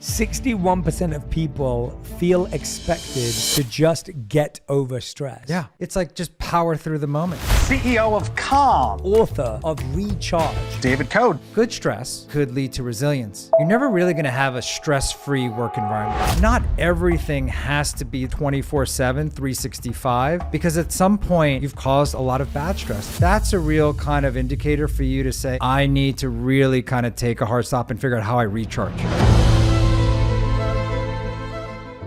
61% of people feel expected to just get over stress. Yeah, it's like just power through the moment. CEO of Calm, Author of Recharge. David Code. Good stress could lead to resilience. You're never really going to have a stress-free work environment. Not everything has to be 24/7, 365, because at some point you've caused a lot of bad stress. That's a real kind of indicator for you to say, I need to really kind of take a hard stop and figure out how I recharge.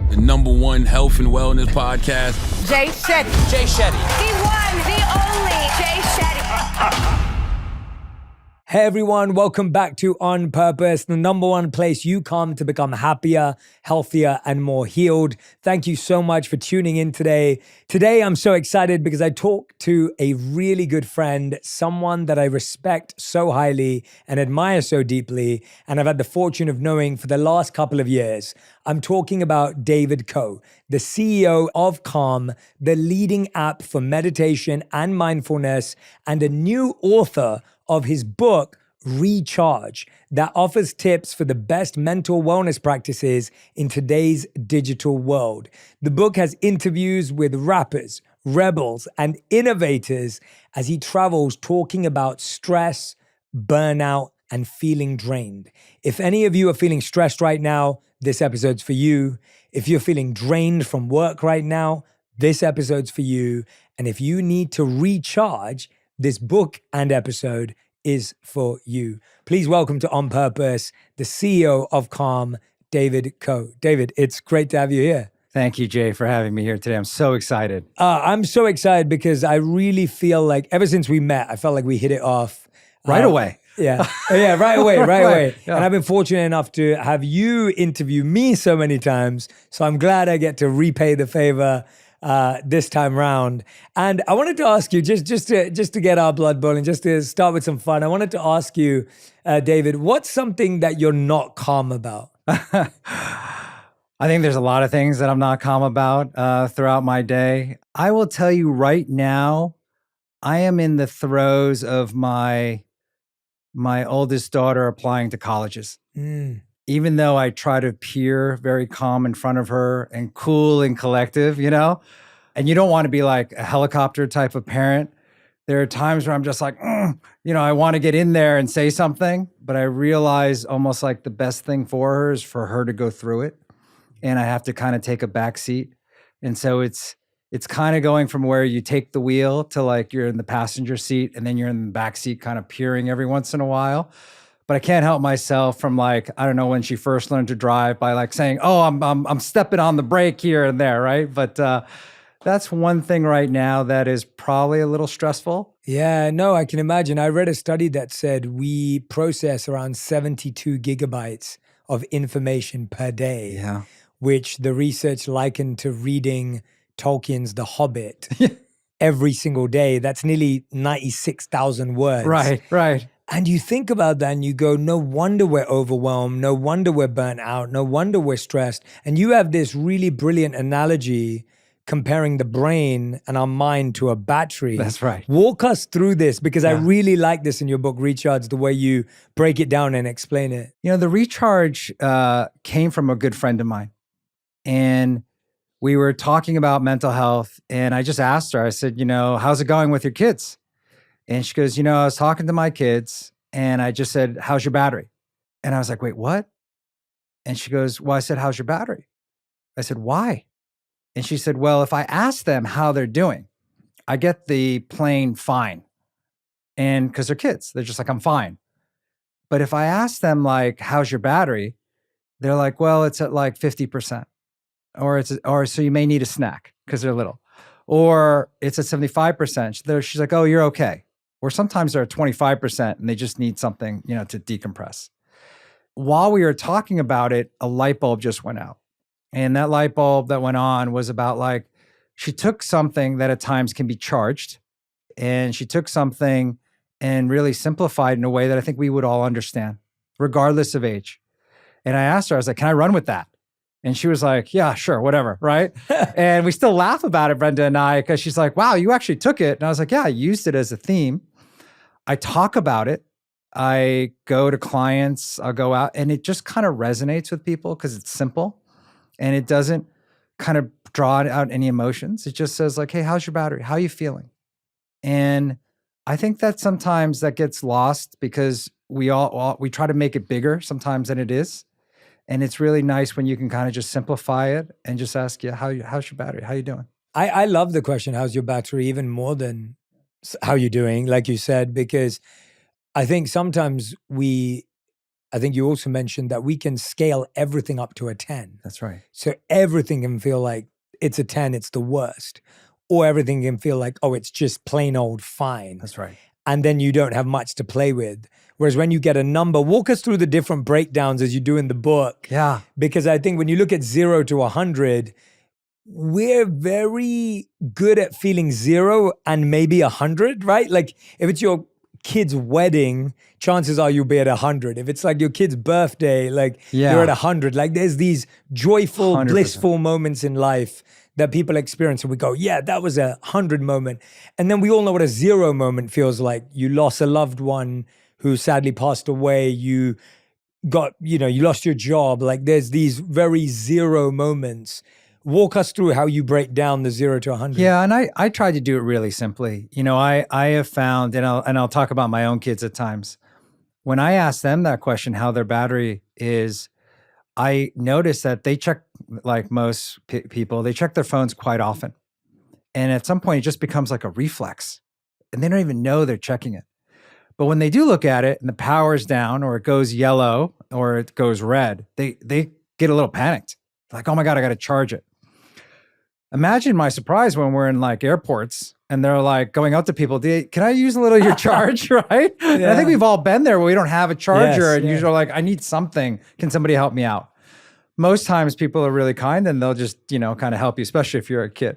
The #1 health and wellness podcast. Jay Shetty. Jay Shetty. The one, the only Jay Shetty. Hey everyone, welcome back to On Purpose, the #1 place you come to become happier, healthier, and more healed. Thank you so much for tuning in today. Today, I'm so excited because I talked to a really good friend, someone that I respect so highly and admire so deeply, and I've had the fortune of knowing for the last couple of years. I'm talking about David Coe, the CEO of Calm, the leading app for meditation and mindfulness, and a new author of his book, Recharge, that offers tips for the best mental wellness practices in today's digital world. The book has interviews with rappers, rebels, and innovators as he travels talking about stress, burnout, and feeling drained. If any of you are feeling stressed right now, this episode's for you. If you're feeling drained from work right now, this episode's for you. And if you need to recharge, this book and episode is for you. Please welcome to On Purpose, the CEO of Calm, David Coe. David, it's great to have you here. Thank you, Jay, for having me here today. I'm so excited. I'm so excited because I really feel like ever since we met, I felt like we hit it off. Right away. Yeah, right away. Yeah. And I've been fortunate enough to have you interview me so many times. So I'm glad I get to repay the favor this time round. And I wanted to ask you, just to get our blood boiling, just to start with some fun, I wanted to ask you, David, what's something that you're not calm about? I think there's a lot of things that I'm not calm about throughout my day. I will tell you right now, I am in the throes of my oldest daughter applying to colleges. Even though I try to appear very calm in front of her and cool and collective, you know, and you don't want to be like a helicopter type of parent. There are times where I'm just like, I want to get in there and say something, but I realize almost like the best thing for her is for her to go through it. And I have to kind of take a back seat. And so it's kind of going from where you take the wheel to like you're in the passenger seat and then you're in the back seat kind of peering every once in a while. But I can't help myself from like, I don't know, when she first learned to drive by like saying, oh, I'm stepping on the brake here and there, right? But that's one thing right now that is probably a little stressful. Yeah, no, I can imagine. I read a study that said we process around 72 gigabytes of information per day, Yeah. which the research likened to reading Tolkien's The Hobbit every single day. That's nearly 96,000 words. Right. And you think about that and you go, no wonder we're overwhelmed. No wonder we're burnt out. No wonder we're stressed. And you have this really brilliant analogy comparing the brain and our mind to a battery. That's right. Walk us through this because I Yeah. really like this in your book, Recharge, the way you break it down and explain it. You know, the recharge came from a good friend of mine. And we were talking about mental health. And I just asked her, I said, how's it going with your kids? And she goes, I was talking to my kids and I just said, how's your battery? And I was like, wait, what? And she goes, well, I said, how's your battery? I said, why? And she said, well, if I ask them how they're doing, I get the plain fine. And because they're kids, they're just like, I'm fine. But if I ask them like, how's your battery? They're like, well, it's at like 50%. Or so you may need a snack because they're little. Or it's at 75%. She's like, oh, you're okay. Or sometimes they're at 25% and they just need something, to decompress. While we were talking about it, a light bulb just went out. And that light bulb that went on was about like, she took something that at times can be charged and she took something and really simplified in a way that I think we would all understand, regardless of age. And I asked her, I was like, can I run with that? And she was like, yeah, sure, whatever, right? And we still laugh about it, Brenda and I, because she's like, wow, you actually took it. And I was like, yeah, I used it as a theme. I talk about it. I go to clients, I'll go out, and it just kind of resonates with people because it's simple and it doesn't kind of draw out any emotions. It just says like, hey, how's your battery? How are you feeling? And I think that sometimes that gets lost because we try to make it bigger sometimes than it is. And it's really nice when you can kind of just simplify it and just ask you, how's your battery? How you doing? I love the question, how's your battery, even more than how you doing, like you said, because I think sometimes I think you also mentioned that we can scale everything up to a 10. That's right. So everything can feel like it's a 10, it's the worst. Or everything can feel like, oh, it's just plain old fine. That's right. And then you don't have much to play with. Whereas when you get a number, walk us through the different breakdowns as you do in the book. Yeah. Because I think when you look at 0 to 100, we're very good at feeling 0 and maybe 100, right? Like if it's your kid's wedding, chances are you'll be at 100. If it's like your kid's birthday, like you're at 100. Like there's these joyful, 100%. blissful moments in life that people experience and we go, yeah, that was a 100 moment. And then we all know what a 0 moment feels like. You lost a loved one who sadly passed away. You lost your job. Like there's these very 0 moments. Walk us through how you break down the 0 to 100. Yeah, and I tried to do it really simply. I have found, and I'll talk about my own kids at times. When I ask them that question, how their battery is, I notice that they check, like most people, they check their phones quite often. And at some point, it just becomes like a reflex. And they don't even know they're checking it. But when they do look at it and the power's down or it goes yellow or it goes red, they get a little panicked. Like, oh my God, I got to charge it. Imagine my surprise when we're in like airports and they're like going up to people, can I use a little of your charge, right? Yeah. And I think we've all been there where we don't have a charger and usually like, I need something. Can somebody help me out? Most times people are really kind and they'll just, kind of help you, especially if you're a kid.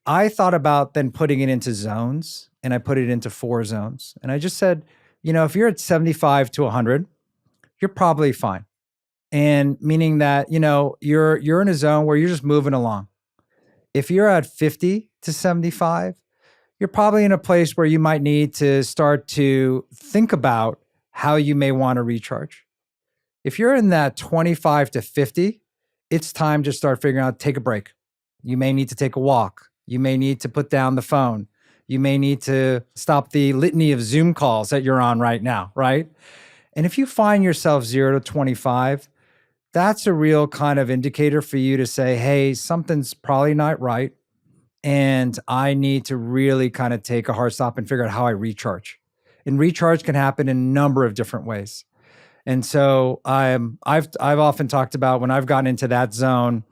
I thought about then putting it into zones and I put it into 4 zones. And I just said, if you're at 75 to 100, you're probably fine. And meaning that, you're in a zone where you're just moving along. If you're at 50 to 75, you're probably in a place where you might need to start to think about how you may want to recharge. If you're in that 25 to 50, it's time to start figuring out, take a break. You may need to take a walk. You may need to put down the phone. You may need to stop the litany of Zoom calls that you're on right now, right? And if you find yourself 0 to 25, that's a real kind of indicator for you to say, hey, something's probably not right. And I need to really kind of take a hard stop and figure out how I recharge. And recharge can happen in a number of different ways. And so I've often talked about when I've gotten into that zone,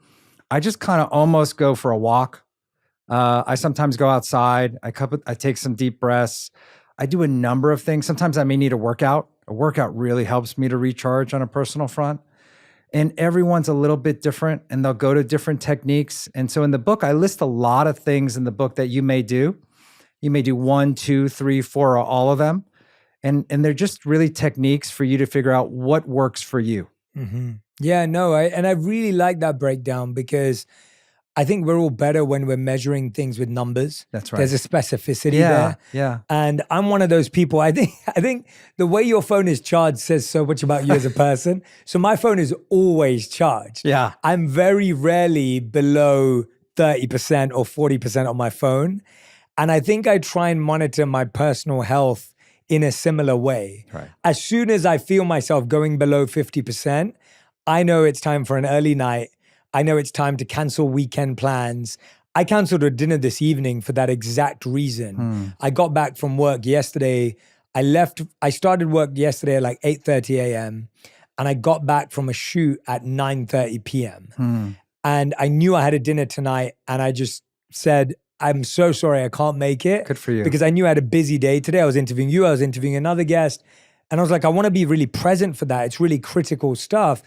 I just kind of almost go for a walk. I sometimes go outside. I take some deep breaths. I do a number of things. Sometimes I may need a workout. A workout really helps me to recharge on a personal front. And everyone's a little bit different and they'll go to different techniques. And so in the book, I list a lot of things in the book that you may do. You may do 1, 2, 3, 4, or all of them. And they're just really techniques for you to figure out what works for you. Mm-hmm. Yeah, no, I really like that breakdown because I think we're all better when we're measuring things with numbers. That's right. There's a specificity there. Yeah. And I'm one of those people. I think the way your phone is charged says so much about you as a person. So my phone is always charged. Yeah. I'm very rarely below 30% or 40% on my phone. And I think I try and monitor my personal health in a similar way. Right. As soon as I feel myself going below 50%, I know it's time for an early night. I know it's time to cancel weekend plans. I canceled a dinner this evening for that exact reason. I got back from work yesterday. I started work yesterday at like 8:30 a.m. and I got back from a shoot at 9:30 p.m. And I knew I had a dinner tonight and I just said, I'm so sorry I can't make it. Good for you. Because I knew I had a busy day. Today I was interviewing you, I was interviewing another guest. And I was like, I want to be really present for that. It's really critical stuff.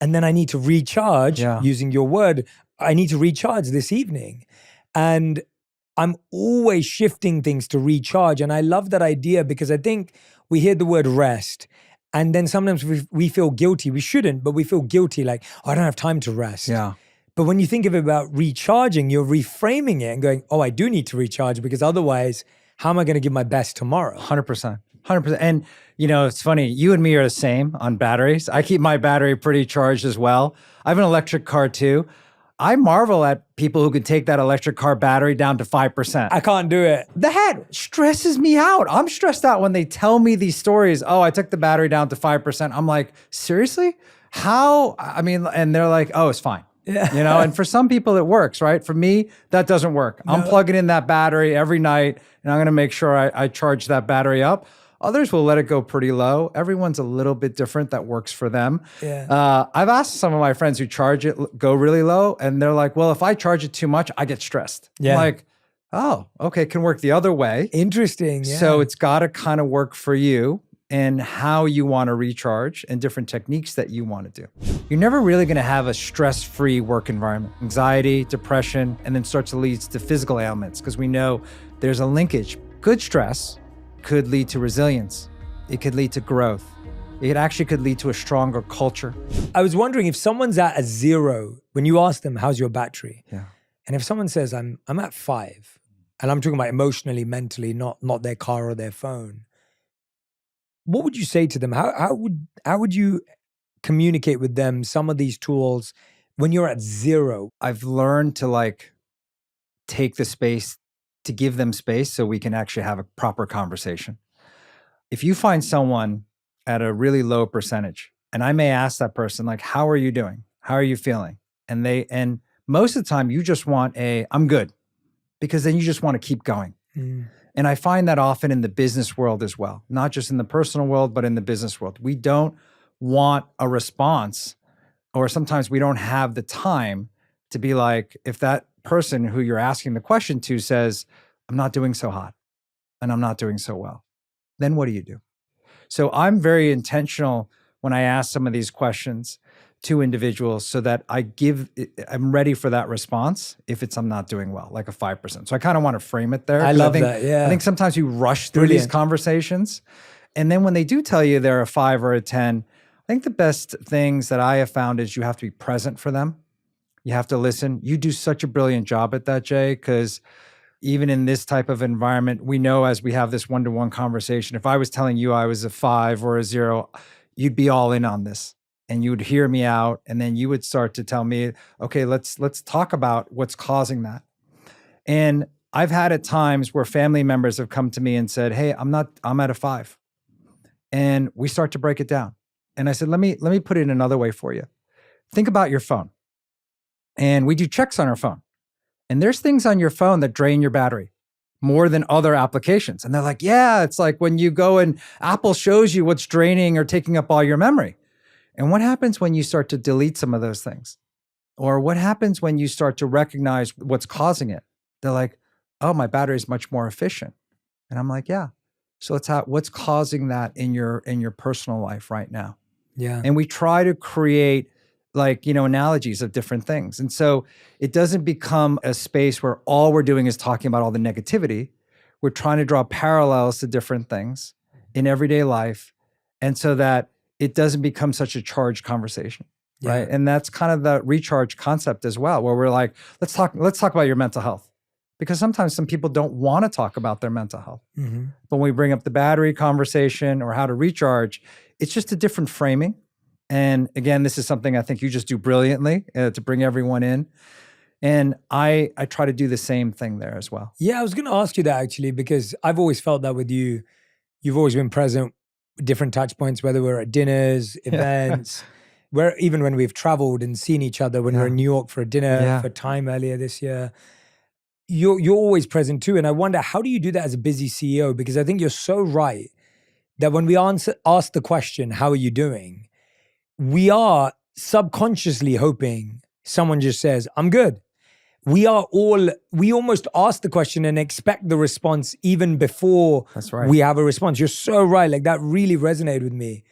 And then I need to recharge, using your word, I need to recharge this evening. And I'm always shifting things to recharge. And I love that idea because I think we hear the word rest. And then sometimes we feel guilty. We shouldn't, but we feel guilty like, oh, I don't have time to rest. Yeah. But when you think of it about recharging, you're reframing it and going, oh, I do need to recharge because otherwise, how am I going to give my best tomorrow? 100%. 100%. And, it's funny. You and me are the same on batteries. I keep my battery pretty charged as well. I have an electric car too. I marvel at people who can take that electric car battery down to 5%. I can't do it. That stresses me out. I'm stressed out when they tell me these stories. Oh, I took the battery down to 5%. I'm like, seriously? How? I mean, and they're like, oh, it's fine. Yeah. And for some people it works, right? For me, that doesn't work. I'm plugging in that battery every night and I'm going to make sure I charge that battery up. Others will let it go pretty low. Everyone's a little bit different that works for them. Yeah. I've asked some of my friends who charge it, go really low, and they're like, well, if I charge it too much, I get stressed. Yeah. I'm like, oh, okay, it can work the other way. Interesting. Yeah. So it's got to kind of work for you and how you want to recharge and different techniques that you want to do. You're never really going to have a stress-free work environment. Anxiety, depression, and then starts to lead to physical ailments because we know there's a linkage. Good stress could lead to resilience. It could lead to growth. It actually could lead to a stronger culture. I was wondering if someone's at a 0, when you ask them, how's your battery? Yeah. And if someone says, I'm at 5, and I'm talking about emotionally, mentally, not their car or their phone, what would you say to them? How would you communicate with them some of these tools when you're at 0? I've learned to take the space to give them space so we can actually have a proper conversation. If you find someone at a really low percentage, and I may ask that person, how are you doing? How are you feeling? And most of the time you just want I'm good, because then you just want to keep going. And I find that often in the business world as well, not just in the personal world, but in the business world. We don't want a response, or sometimes we don't have the time to be like, if that person who you're asking the question to says, I'm not doing so hot and I'm not doing so well, then what do you do? So I'm very intentional when I ask some of these questions to individuals so that I'm ready for that response if I'm not doing well, like a 5%. So I kind of want to frame it there. I love that, yeah. I think sometimes we rush through these conversations. And then when they do tell you they're a 5 or a 10, I think the best things that I have found is you have to be present for them. You have to listen. You do such a brilliant job at that, Jay, because even in this type of environment, we know as we have this one-to-one conversation, if I was telling you I was a 5 or a 0, you'd be all in on this and you would hear me out. And then you would start to tell me, okay, let's talk about what's causing that. And I've had at times where family members have come to me and said, hey, I'm at a 5. And we start to break it down. And I said, let me put it another way for you. Think about your phone. And we do checks on our phone. And there's things on your phone that drain your battery more than other applications. And they're like, yeah, it's like when you go and Apple shows you what's draining or taking up all your memory. And what happens when you start to delete some of those things? Or what happens when you start to recognize what's causing it? They're like, oh, my battery is much more efficient. And I'm like, yeah. So what's causing that in your personal life right now? Yeah. And we try to create analogies of different things. And so it doesn't become a space where all we're doing is talking about all the negativity. We're trying to draw parallels to different things in everyday life. And so that it doesn't become such a charged conversation. Yeah. Right. And that's kind of the recharge concept as well, where we're like, let's talk about your mental health. Because sometimes some people don't want to talk about their mental health. Mm-hmm. But when we bring up the battery conversation or how to recharge, it's just a different framing. And again, this is something I think you just do brilliantly to bring everyone in. And I try to do the same thing there as well. Yeah, I was going to ask you that actually, because I've always felt that with you. You've always been present with different touch points, whether we're at dinners, events, where even when we've traveled and seen each other, when we're in New York for a dinner for Time earlier this year, you're always present too. And I wonder, how do you do that as a busy CEO? Because I think you're so right that when we ask the question, how are you doing? We are subconsciously hoping someone just says, I'm good. We almost ask the question and expect the response even before we have a response. You're so right. Like that really resonated with me.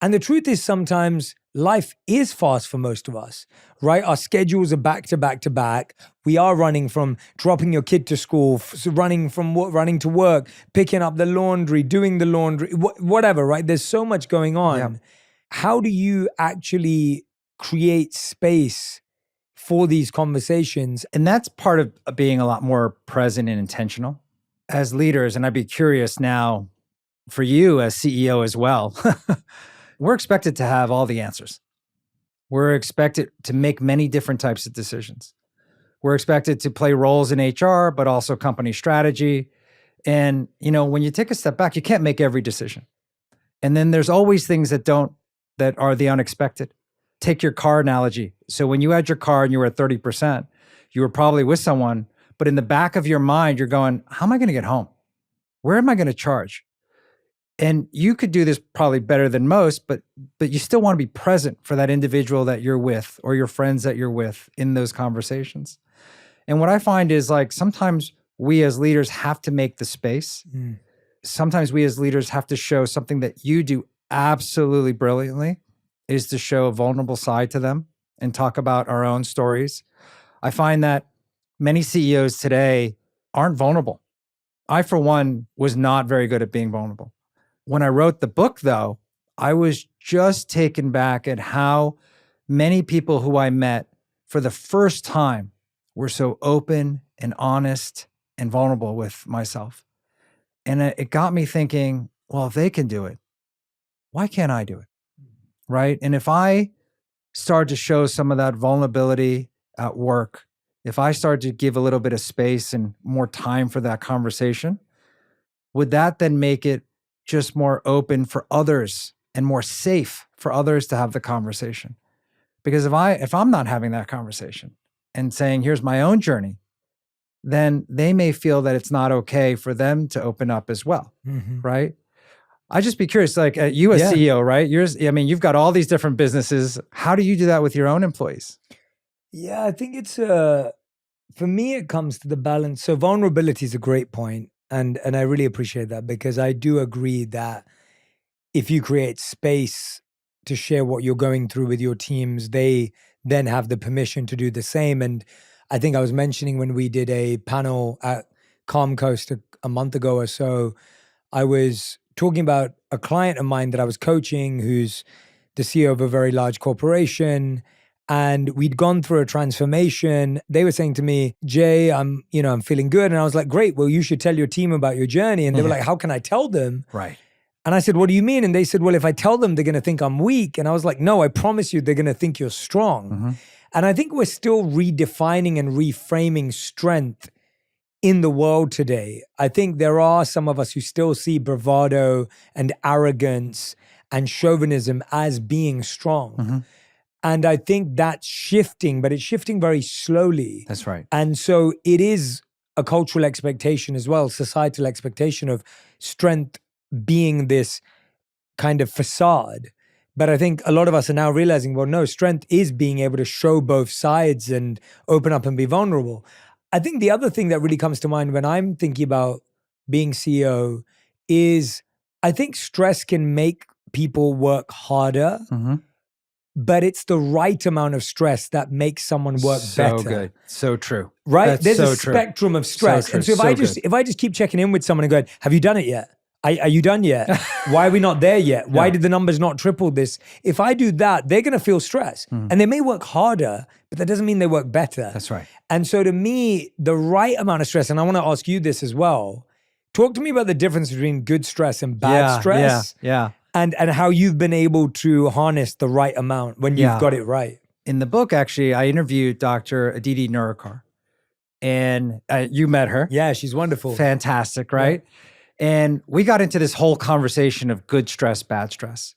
And the truth is sometimes life is fast for most of us, right? Our schedules are back to back to back. We are running from dropping your kid to school, running to work, picking up the laundry, doing the laundry, whatever, right? There's so much going on. Yeah. How do you actually create space for these conversations? And that's part of being a lot more present and intentional as leaders. And I'd be curious now, for you as CEO as well, we're expected to have all the answers. We're expected to make many different types of decisions. We're expected to play roles in HR, but also company strategy. And, when you take a step back, you can't make every decision. And then there's always things that are the unexpected. Take your car analogy. So when you had your car and you were at 30%, you were probably with someone, but in the back of your mind, you're going, how am I going to get home? Where am I going to charge? And you could do this probably better than most, but you still want to be present for that individual that you're with or your friends that you're with in those conversations. And what I find is like sometimes we as leaders have to make the space. Sometimes we as leaders have to show something that you do absolutely brilliantly, is to show a vulnerable side to them and talk about our own stories. I find that many CEOs today aren't vulnerable. I, for one, was not very good at being vulnerable. When I wrote the book, though, I was just taken back at how many people who I met for the first time were so open and honest and vulnerable with myself. And it got me thinking, well, if they can do it, why can't I do it? Right? And if I start to show some of that vulnerability at work, if I start to give a little bit of space and more time for that conversation, would that then make it just more open for others and more safe for others to have the conversation? Because if I'm not having that conversation and saying, here's my own journey, then they may feel that it's not okay for them to open up as well, right? I'd just be curious, like you as CEO, right? You've got all these different businesses. How do you do that with your own employees? Yeah, I think it's for me, it comes to the balance. So vulnerability is a great point, and I really appreciate that, because I do agree that if you create space to share what you're going through with your teams, they then have the permission to do the same. And I think I was mentioning when we did a panel at Calm Coast a month ago or so, I was talking about a client of mine that I was coaching who's the CEO of a very large corporation. And we'd gone through a transformation. They were saying to me, Jay, I'm feeling good. And I was like, great, well, you should tell your team about your journey. And they were like, how can I tell them? Right. And I said, what do you mean? And they said, well, if I tell them, they're going to think I'm weak. And I was like, no, I promise you, they're going to think you're strong. And I think we're still redefining and reframing strength in the world today. I think there are some of us who still see bravado and arrogance and chauvinism as being strong. And I think that's shifting, but it's shifting very slowly. That's right. And so it is a cultural expectation as well, societal expectation of strength being this kind of facade. But I think a lot of us are now realizing, well, no, strength is being able to show both sides and open up and be vulnerable. I think the other thing that really comes to mind when I'm thinking about being CEO is I think stress can make people work harder, but it's the right amount of stress that makes someone work better. So good. So true. Right? That's There's so a true. spectrum of stress. So and so true. if I just keep checking in with someone and going, have you done it yet? Are you done yet? Why are we not there yet? Why did the numbers not triple this? If I do that, they're going to feel stress. And they may work harder, but that doesn't mean they work better. That's right. And so to me, the right amount of stress, and I want to ask you this as well, talk to me about the difference between good stress and bad stress. Yeah. And how you've been able to harness the right amount when you've got it right. In the book, actually, I interviewed Dr. Aditi Nurikar, and you met her. Yeah, she's wonderful. Fantastic, right? Yeah. And we got into this whole conversation of good stress, bad stress.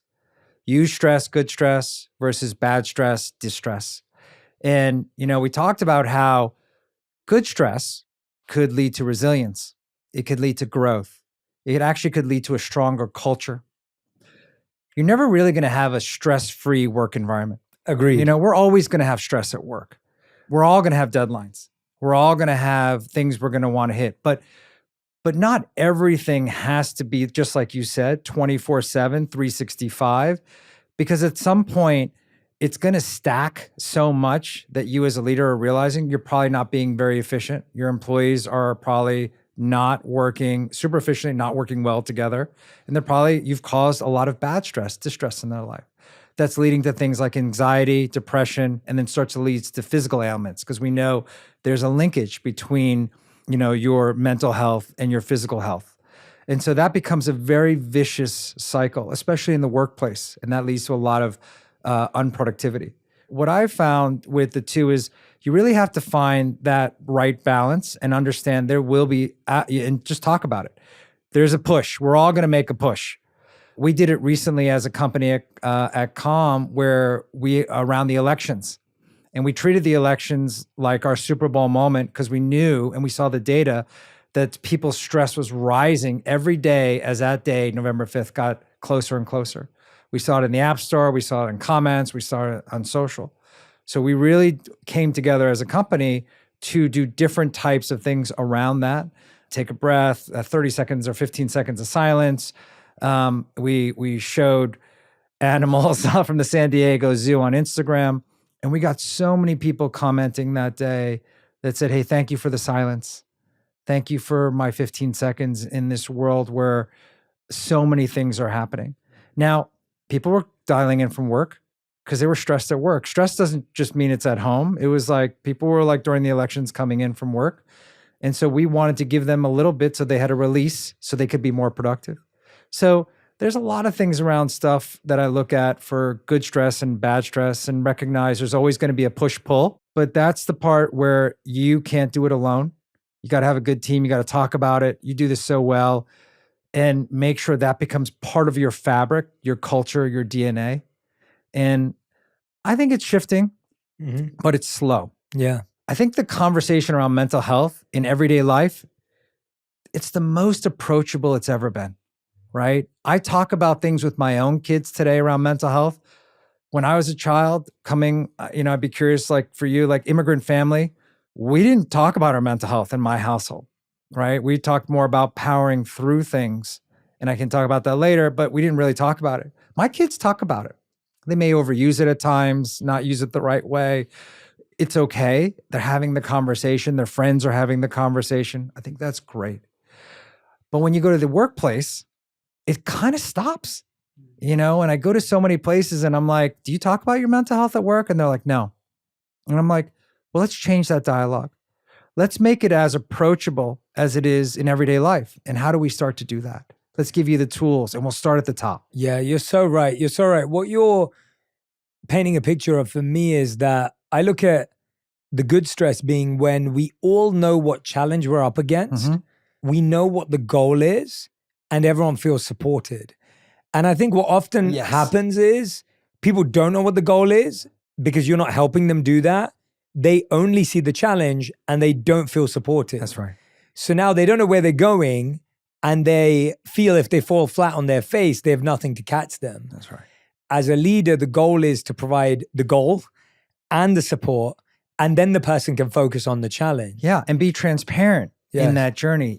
Use stress, good stress versus bad stress, distress. And, we talked about how good stress could lead to resilience. It could lead to growth. It actually could lead to a stronger culture. You're never really going to have a stress-free work environment. Agreed. We're always going to have stress at work. We're all going to have deadlines. We're all going to have things we're going to want to hit. But not everything has to be, just like you said, 24/7, 365, because at some point, it's going to stack so much that you as a leader are realizing you're probably not being very efficient. Your employees are probably not working super efficiently, not working well together. And you've caused a lot of bad stress, distress in their life. That's leading to things like anxiety, depression, and then starts to lead to physical ailments, because we know there's a linkage between your mental health and your physical health. And so that becomes a very vicious cycle, especially in the workplace. And that leads to a lot of unproductivity. What I found with the two is you really have to find that right balance and understand there will be, and just talk about it. There's a push. We're all going to make a push. We did it recently as a company at Calm where around the elections. And we treated the elections like our Super Bowl moment because we knew and we saw the data that people's stress was rising every day as that day, November 5th, got closer and closer. We saw it in the App Store, we saw it in comments, we saw it on social. So we really came together as a company to do different types of things around that. Take a breath, 30 seconds or 15 seconds of silence. We showed animals from the San Diego Zoo on Instagram. And we got so many people commenting that day that said, hey, thank you for the silence. Thank you for my 15 seconds in this world where so many things are happening. Now, people were dialing in from work because they were stressed at work. Stress doesn't just mean it's at home. It was like people were like during the elections coming in from work. And so we wanted to give them a little bit so they had a release so they could be more productive. So there's a lot of things around stuff that I look at for good stress and bad stress and recognize there's always going to be a push-pull. But that's the part where you can't do it alone. You got to have a good team. You got to talk about it. You do this so well and make sure that becomes part of your fabric, your culture, your DNA. And I think it's shifting, but it's slow. Yeah. I think the conversation around mental health in everyday life, it's the most approachable it's ever been, right? I talk about things with my own kids today around mental health. When I was a child coming, I'd be curious, like for you, like immigrant family, we didn't talk about our mental health in my household, right? We talked more about powering through things. And I can talk about that later, but we didn't really talk about it. My kids talk about it. They may overuse it at times, not use it the right way. It's okay. They're having the conversation. Their friends are having the conversation. I think that's great. But when you go to the workplace, it kind of stops, and I go to so many places and I'm like, do you talk about your mental health at work? And they're like, no. And I'm like, well, let's change that dialogue. Let's make it as approachable as it is in everyday life. And how do we start to do that? Let's give you the tools and we'll start at the top. Yeah, you're so right. You're so right. What you're painting a picture of for me is that I look at the good stress being when we all know what challenge we're up against. We know what the goal is and everyone feels supported. And I think what often happens is people don't know what the goal is because you're not helping them do that. They only see the challenge and they don't feel supported. That's right. So now they don't know where they're going and they feel if they fall flat on their face, they have nothing to catch them. That's right. As a leader, the goal is to provide the goal and the support, and then the person can focus on the challenge. Yeah, and be transparent in that journey.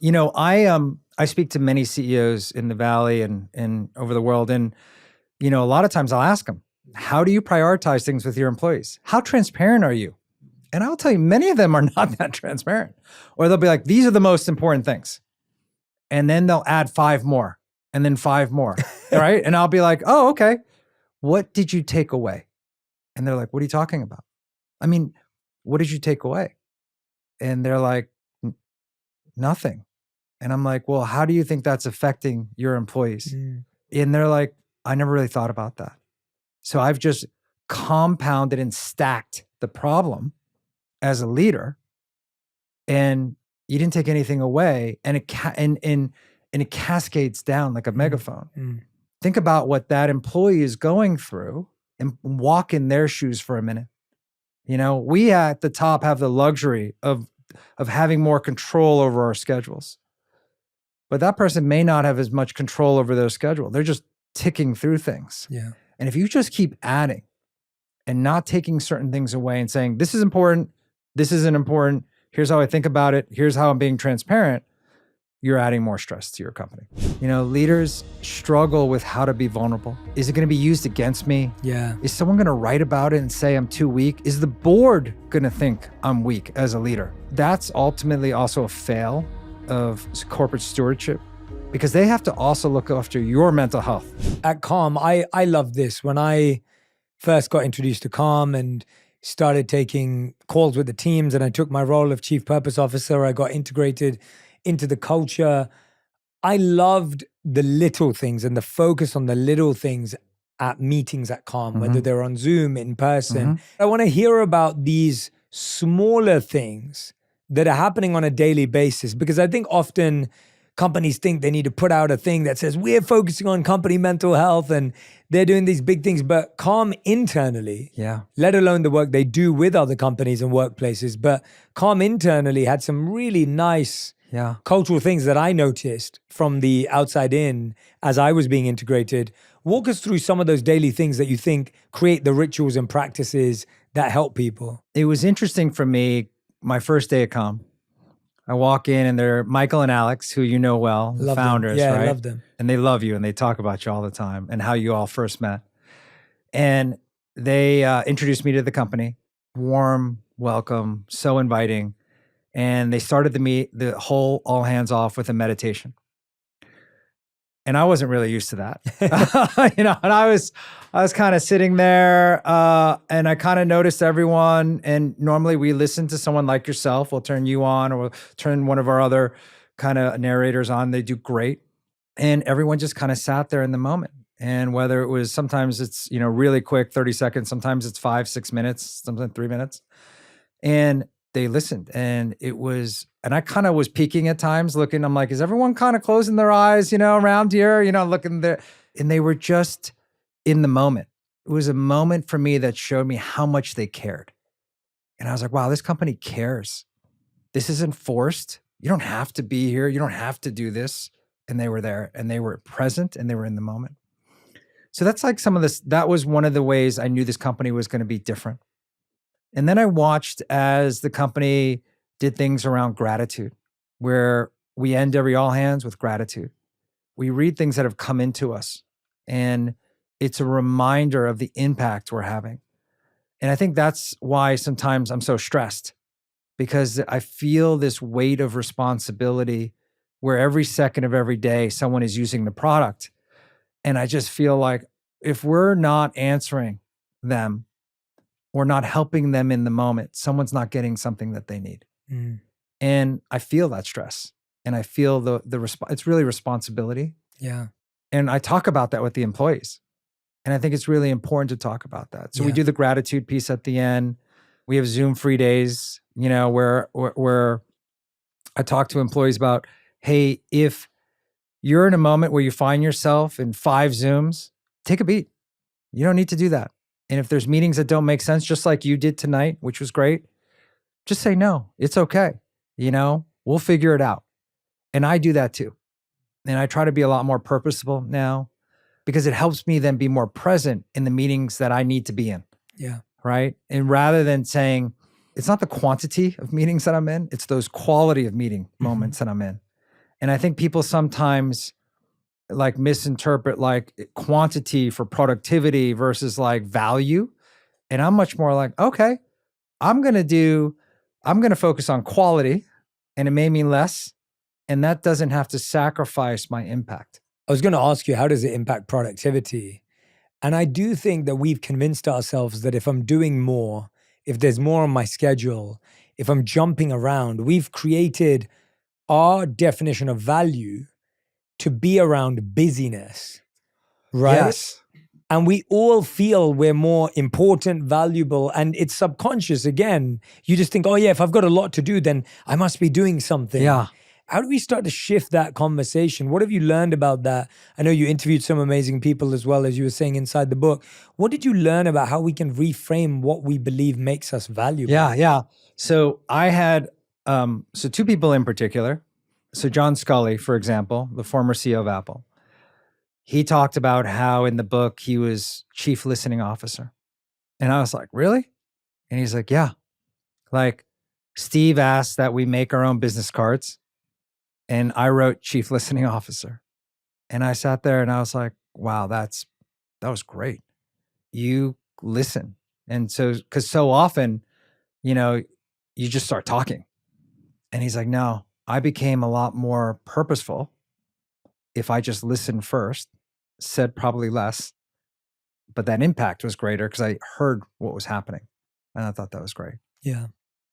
I speak to many CEOs in the Valley and over the world, and a lot of times I'll ask them, how do you prioritize things with your employees? How transparent are you? And I'll tell you, many of them are not that transparent. Or they'll be like, these are the most important things. And then they'll add 5 more, and then 5 more, right? And I'll be like, oh, okay. What did you take away? And they're like, what are you talking about? I mean, what did you take away? And they're like, nothing. And I'm like, well, how do you think that's affecting your employees? And they're like, I never really thought about that. So I've just compounded and stacked the problem as a leader, and you didn't take anything away, and it cascades down like a megaphone. Think about what that employee is going through and walk in their shoes for a minute. We at the top have the luxury of having more control over our schedules. But that person may not have as much control over their schedule. They're just ticking through things. Yeah. And if you just keep adding and not taking certain things away and saying, this is important, this isn't important, here's how I think about it, here's how I'm being transparent, you're adding more stress to your company. Leaders struggle with how to be vulnerable. Is it going to be used against me? Yeah. Is someone going to write about it and say I'm too weak? Is the board going to think I'm weak as a leader? That's ultimately also a fail of corporate stewardship because they have to also look after your mental health. At Calm, I love this. When I first got introduced to Calm and started taking calls with the teams and I took my role of Chief Purpose Officer, I got integrated into the culture. I loved the little things and the focus on the little things at meetings at Calm, whether they're on Zoom, in person. I want to hear about these smaller things that are happening on a daily basis, because I think often companies think they need to put out a thing that says we're focusing on company mental health and they're doing these big things, but Calm internally, let alone the work they do with other companies and workplaces, but Calm internally had some really nice cultural things that I noticed from the outside in as I was being integrated. Walk us through some of those daily things that you think create the rituals and practices that help people. It was interesting for me, my first day at Calm. I walk in and they're Michael and Alex, who you know well, the founders, right? right? I love them. And they love you and they talk about you all the time and how you all first met. And they introduced me to the company, warm welcome, so inviting. And they started the whole all hands off with a meditation. And I wasn't really used to that, and I was kind of sitting there and I kind of noticed everyone. And normally we listen to someone like yourself. We'll turn you on or we'll turn one of our other kind of narrators on. They do great. And everyone just kind of sat there in the moment. And whether it was, sometimes it's, really quick, 30 seconds, sometimes it's 5-6 minutes, sometimes 3 minutes. And they listened, and I kind of was peeking at times looking, I'm like, is everyone kind of closing their eyes, around here, looking there. And they were just in the moment. It was a moment for me that showed me how much they cared. And I was like, wow, this company cares. This isn't forced. You don't have to be here. You don't have to do this. And they were there and they were present and they were in the moment. So that's like some of this, that was one of the ways I knew this company was going to be different. And then I watched as the company did things around gratitude, where we end every all hands with gratitude. We read things that have come into us, and it's a reminder of the impact we're having. And I think that's why sometimes I'm so stressed, because I feel this weight of responsibility where every second of every day someone is using the product. And I just feel like if we're not answering them, we're not helping them in the moment, someone's not getting something that they need. And I feel that stress, and I feel it's really responsibility. Yeah. And I talk about that with the employees. And I think it's really important to talk about that. So we do the gratitude piece at the end. We have Zoom free days, where I talk to employees about, hey, if you're in a moment where you find yourself in 5 Zooms, take a beat. You don't need to do that. And if there's meetings that don't make sense, just like you did tonight, which was great, just say no. It's okay. We'll figure it out. And I do that too. And I try to be a lot more purposeful now, because it helps me then be more present in the meetings that I need to be in. Yeah. Right. And rather than saying, it's not the quantity of meetings that I'm in, it's those quality of meeting moments that I'm in. And I think people sometimes like misinterpret like quantity for productivity versus like value. And I'm much more like, okay, I'm going to focus on quality, and it may mean less. And that doesn't have to sacrifice my impact. I was going to ask you, how does it impact productivity? And I do think that we've convinced ourselves that if I'm doing more, if there's more on my schedule, if I'm jumping around, we've created our definition of value to be around busyness, right? Yes. And we all feel we're more important, valuable, and it's subconscious. Again, you just think, oh yeah, if I've got a lot to do, then I must be doing something. Yeah. How do we start to shift that conversation? What have you learned about that? I know you interviewed some amazing people as well, as you were saying inside the book. What did you learn about how we can reframe what we believe makes us valuable? Yeah. So I had, 2 people in particular. So John Scully, for example, the former CEO of Apple, he talked about how in the book he was chief listening officer. And I was like, really? And he's like, yeah. Like Steve asked that we make our own business cards, and I wrote chief listening officer. And I sat there and I was like, wow, that was great. You listen. And so, because so often, you just start talking. And he's like, no, I became a lot more purposeful if I just listened first, said probably less, but that impact was greater because I heard what was happening. And I thought that was great. Yeah.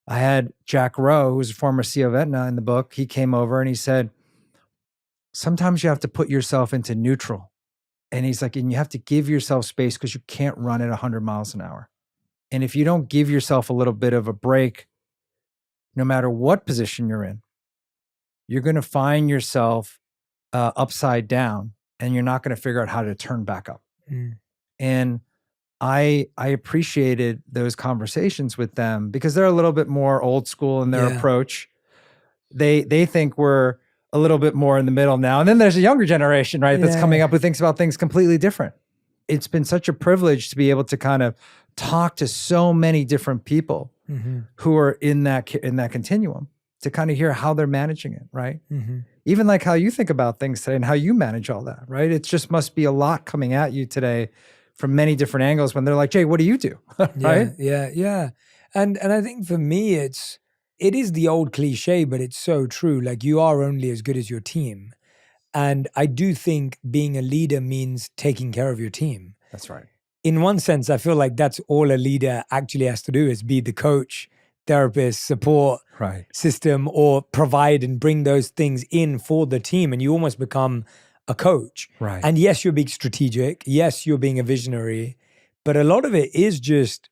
I had Jack Rowe, who's a former CEO of Aetna in the book. He came over and he said, sometimes you have to put yourself into neutral. And he's like, and you have to give yourself space because you can't run at 100 miles an hour. And if you don't give yourself a little bit of a break, no matter what position you're in, you're going to find yourself upside down, and you're not going to figure out how to turn back up. And I appreciated those conversations with them because they're a little bit more old school in their approach. They think we're a little bit more in the middle now. And then there's a younger generation, right, that's coming up who thinks about things completely different. It's been such a privilege to be able to kind of talk to so many different people who are in that continuum, to kind of hear how they're managing it, right? Even like how you think about things today and how you manage all that, right? It just must be a lot coming at you today from many different angles when they're like, Jay, what do you do? Right? Yeah. And I think for me, it is the old cliche, but it's so true. Like, you are only as good as your team. And I do think being a leader means taking care of your team. That's right. In one sense, I feel like that's all a leader actually has to do, is be the coach, therapist, support system, or provide and bring those things in for the team. And you almost become a coach. Right. And yes, you're being strategic. Yes, you're being a visionary. But a lot of it is just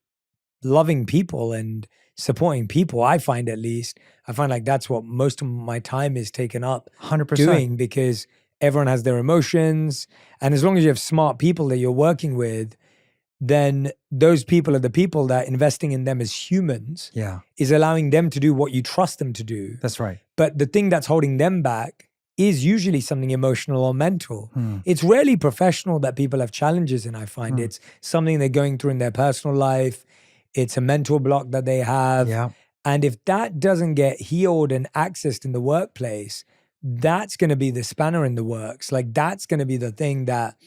loving people and supporting people. I find, at least, I find like that's what most of my time is taken up 100%. doing, because everyone has their emotions. And as long as you have smart people that you're working with, then those people are the people that investing in them as humans is allowing them to do what you trust them to do. That's right. But the thing that's holding them back is usually something emotional or mental. It's rarely professional that people have challenges in, I find. It's something they're going through in their personal life. It's a mental block that they have. And if that doesn't get healed and accessed in the workplace, that's going to be the spanner in the works. Like, that's going to be the thing that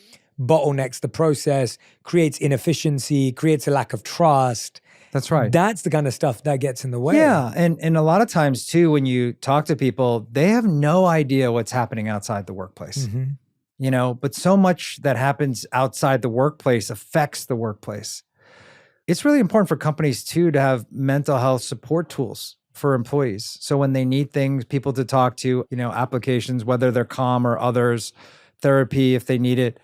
bottlenecks the process, creates inefficiency, creates a lack of trust. That's right. That's the kind of stuff that gets in the way. Yeah. And a lot of times too, when you talk to people, they have no idea what's happening outside the workplace. You know, but so much that happens outside the workplace affects the workplace. It's really important for companies too to have mental health support tools for employees. So when they need things, people to talk to, you know, applications, whether they're Calm or others, therapy if they need it,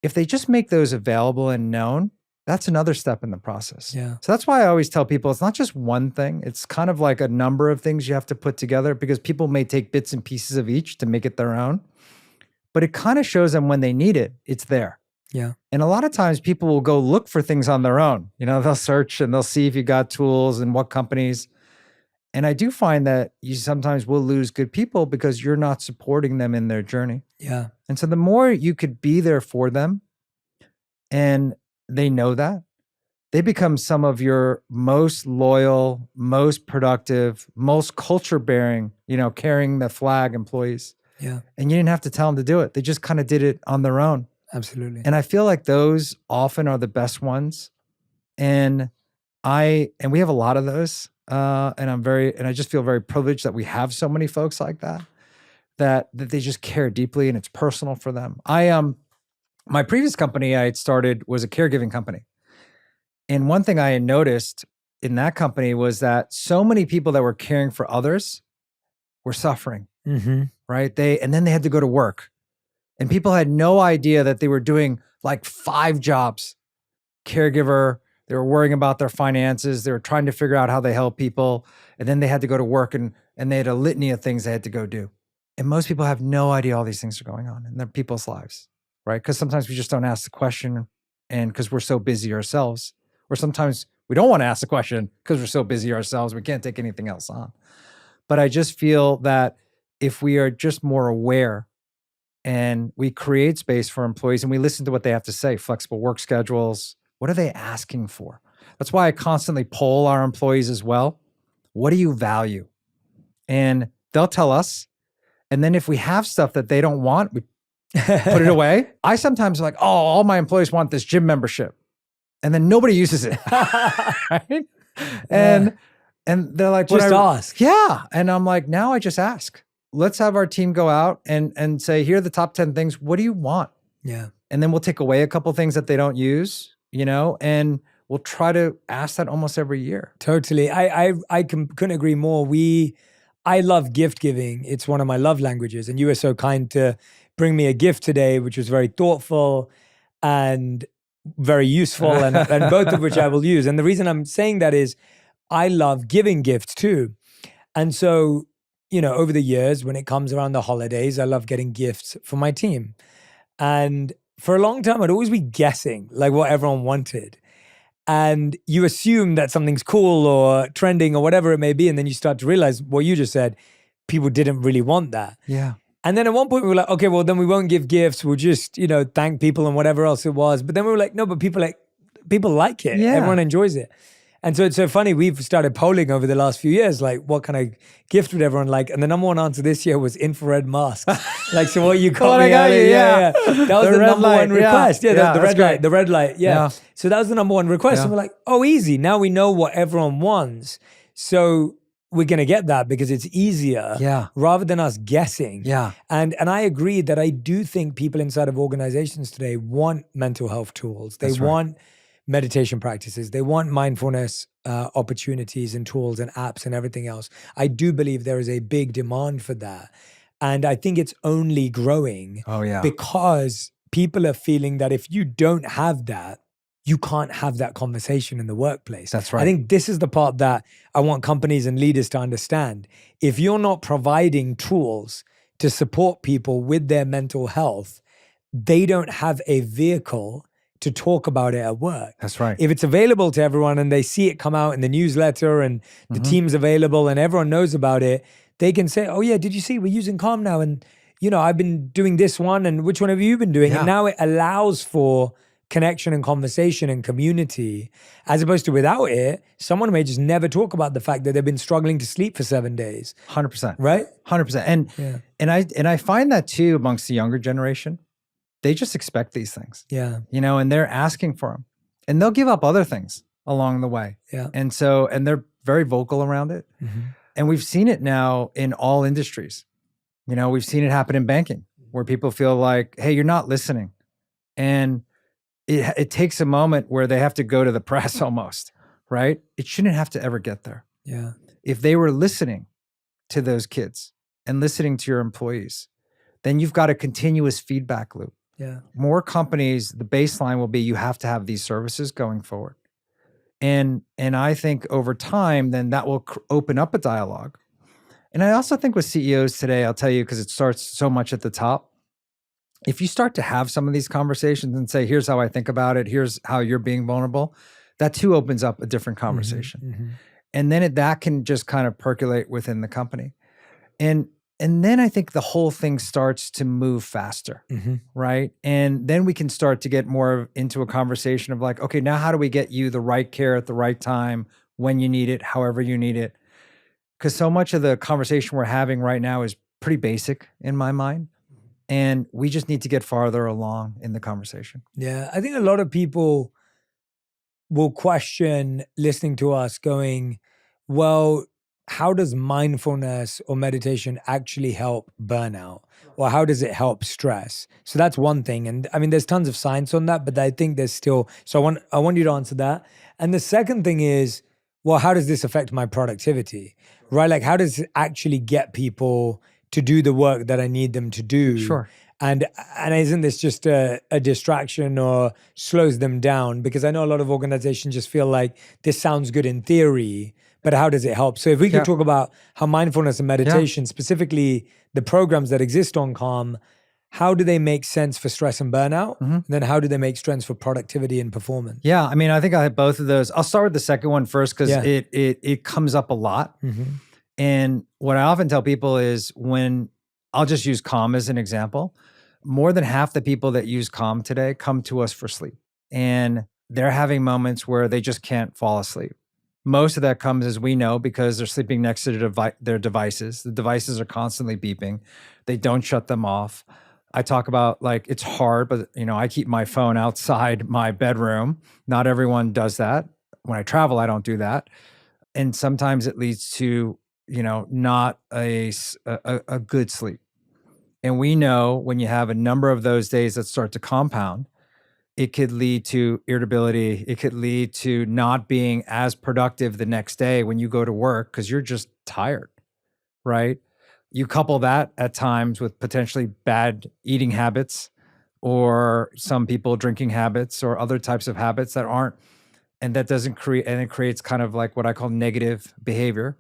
if they just make those available and known, that's another step in the process. So that's why I always tell people it's not just one thing. It's kind of like a number of things you have to put together, because people may take bits and pieces of each to make it their own. But it kind of shows them when they need it, it's there. And a lot of times people will go look for things on their own. You know, they'll search and they'll see if you got tools and what companies. And I do find that you sometimes will lose good people because you're not supporting them in their journey. And so the more you could be there for them, and they know that, they become some of your most loyal, most productive, most culture bearing, you know, carrying the flag employees. And you didn't have to tell them to do it. They just kind of did it on their own. Absolutely. And I feel like those often are the best ones. And we have a lot of those. And I just feel very privileged that we have so many folks like that they just care deeply and it's personal for them. My previous company I had started was a caregiving company. And one thing I had noticed in that company was that so many people that were caring for others were suffering, right? And then they had to go to work. And people had no idea that they were doing like 5 jobs. Caregiver, they were worrying about their finances. They were trying to figure out how they help people. And then they had to go to work and they had a litany of things they had to go do. And most people have no idea all these things are going on in their people's lives, right? Because sometimes we just don't ask the question, and because we're so busy ourselves, or sometimes we don't want to ask the question because we're so busy ourselves, we can't take anything else on. But I just feel that if we are just more aware and we create space for employees and we listen to what they have to say, flexible work schedules, what are they asking for? That's why I constantly poll our employees as well. What do you value? And they'll tell us. And then if we have stuff that they don't want, we put it away. I sometimes like, oh, all my employees want this gym membership. And then nobody uses it. Right? And they're like, just ask. Yeah. And I'm like, now I just ask. Let's have our team go out and say, here are the top 10 things. What do you want? And then we'll take away a couple things that they don't use, you know, and we'll try to ask that almost every year. Totally. I couldn't agree more. I love gift giving. It's one of my love languages. And you were so kind to bring me a gift today, which was very thoughtful and very useful, and both of which I will use. And the reason I'm saying that is I love giving gifts too. And so, over the years, when it comes around the holidays, I love getting gifts for my team. And for a long time, I'd always be guessing like what everyone wanted. And you assume that something's cool or trending or whatever it may be. And then you start to realize what you just said, people didn't really want that. Yeah. And then at one point we were like, okay, well then we won't give gifts. We'll just, thank people and whatever else it was. But then we were like, no, but people like it. Yeah. Everyone enjoys it. And so it's so funny. We've started polling over the last few years, like what kind of gift would everyone like? And the number one answer this year was infrared masks. Like, so what you got What me I got earlier, you, yeah. That was The the red number light, one request. Yeah, yeah, the that's red light, the red light. Yeah. Yeah. So that was the number one request. Yeah. And we're like, oh, easy. Now we know what everyone wants. So we're going to get that because it's easier Yeah. rather than us guessing. Yeah. And I agree that I do think people inside of organizations today want mental health tools. They That's right. want meditation practices. They want mindfulness opportunities and tools and apps and everything else. I do believe there is a big demand for that. And I think it's only growing Oh, yeah. because people are feeling that if you don't have that, you can't have that conversation in the workplace. That's right. I think this is the part that I want companies and leaders to understand. If you're not providing tools to support people with their mental health, they don't have a vehicle to talk about it at work. That's right. If it's available to everyone and they see it come out in the newsletter and the team's available and everyone knows about it, they can say, oh yeah, did you see we're using Calm now? And I've been doing this one and which one have you been doing? Yeah. And now it allows for connection and conversation and community, as opposed to without it, someone may just never talk about the fact that they've been struggling to sleep for 7 days. 100%. Right? 100%. And I find that too amongst the younger generation. They just expect these things, Yeah. and they're asking for them, and they'll give up other things along the way. Yeah. And they're very vocal around it. And we've seen it now in all industries. We've seen it happen in banking where people feel like, hey, you're not listening. And it takes a moment where they have to go to the press almost, right? It shouldn't have to ever get there. Yeah. If they were listening to those kids and listening to your employees, then you've got a continuous feedback loop. Yeah. More companies, the baseline will be you have to have these services going forward. And I think over time, then that will open up a dialogue. And I also think with CEOs today, I'll tell you, because it starts so much at the top, if you start to have some of these conversations and say, here's how I think about it, here's how you're being vulnerable, that too opens up a different conversation. And then that can just kind of percolate within the company. And then I think the whole thing starts to move faster, right? And then we can start to get more into a conversation of like, okay, now how do we get you the right care at the right time, when you need it, however you need it? Because so much of the conversation we're having right now is pretty basic in my mind. And we just need to get farther along in the conversation. Yeah. I think a lot of people will question listening to us going, well, how does mindfulness or meditation actually help burnout? Or how does it help stress? So that's one thing. And I mean, there's tons of science on that, but I think there's still, so I want you to answer that. And the second thing is, well, how does this affect my productivity? Right? Like, how does it actually get people to do the work that I need them to do? Sure. And isn't this just a distraction or slows them down? Because I know a lot of organizations just feel like this sounds good in theory, but how does it help? So if we could talk about how mindfulness and meditation, specifically the programs that exist on Calm, how do they make sense for stress and burnout? And then how do they make sense for productivity and performance? Yeah, I mean, I think I have both of those. I'll start with the second one first because it comes up a lot. And what I often tell people is when I'll just use Calm as an example, more than half the people that use Calm today come to us for sleep. And they're having moments where they just can't fall asleep. Most of that comes, as we know, because they're sleeping next to their devices. The devices are constantly beeping. They don't shut them off. I talk about like, it's hard, but I keep my phone outside my bedroom. Not everyone does that. When I travel, I don't do that. And sometimes it leads to, not a good sleep. And we know when you have a number of those days that start to compound, it could lead to irritability. It could lead to not being as productive the next day when you go to work because you're just tired, right? You couple that at times with potentially bad eating habits or some people drinking habits or other types of habits that aren't, and that doesn't create, and it creates kind of like what I call negative behavior.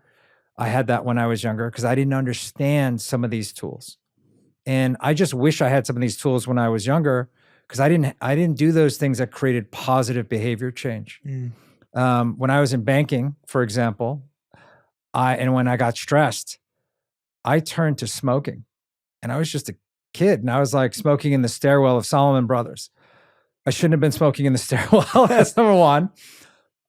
I had that when I was younger because I didn't understand some of these tools. And I just wish I had some of these tools when I was younger because I didn't do those things that created positive behavior change. When I was in banking, for example, when I got stressed, I turned to smoking, and I was just a kid, and I was like smoking in the stairwell of Salomon Brothers. I shouldn't have been smoking in the stairwell. That's number one.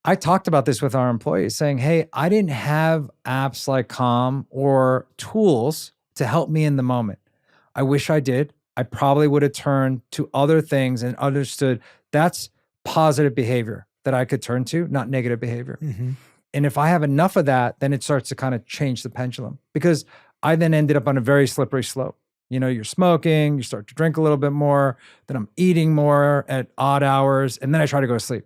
I talked about this with our employees saying, hey, I didn't have apps like Calm or tools to help me in the moment. I wish I did. I probably would have turned to other things and understood that's positive behavior that I could turn to, not negative behavior. And if I have enough of that, then it starts to kind of change the pendulum because I then ended up on a very slippery slope. You know, you're smoking, you start to drink a little bit more, then I'm eating more at odd hours, and then I try to go to sleep.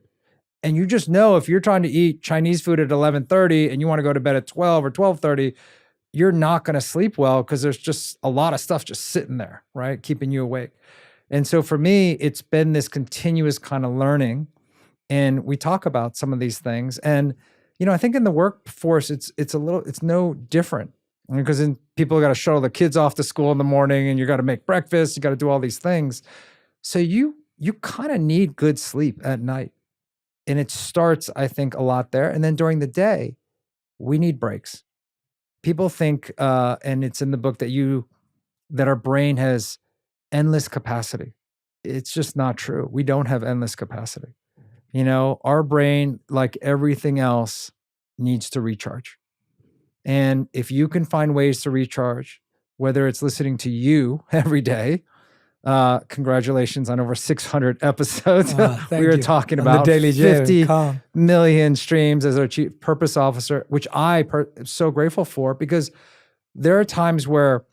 And you just know if you're trying to eat Chinese food at 11:30 and you want to go to bed at 12 or 12:30, you're not going to sleep well because there's just a lot of stuff just sitting there, right? Keeping you awake. And so for me, it's been this continuous kind of learning. And we talk about some of these things. And, you know, I think in the workforce, it's no different. Because then people got to shuttle the kids off to school in the morning and you got to make breakfast, you got to do all these things. So you kind of need good sleep at night. And it starts, I think, a lot there. And then during the day, we need breaks. People think, and it's in the book that our brain has endless capacity. It's just not true. We don't have endless capacity. You know, our brain, like everything else, needs to recharge. And if you can find ways to recharge, whether it's listening to you every day, congratulations on over 600 episodes. We were talking about the Daily 50 Calm. million streams as our chief purpose officer, which I am so grateful for because there are times where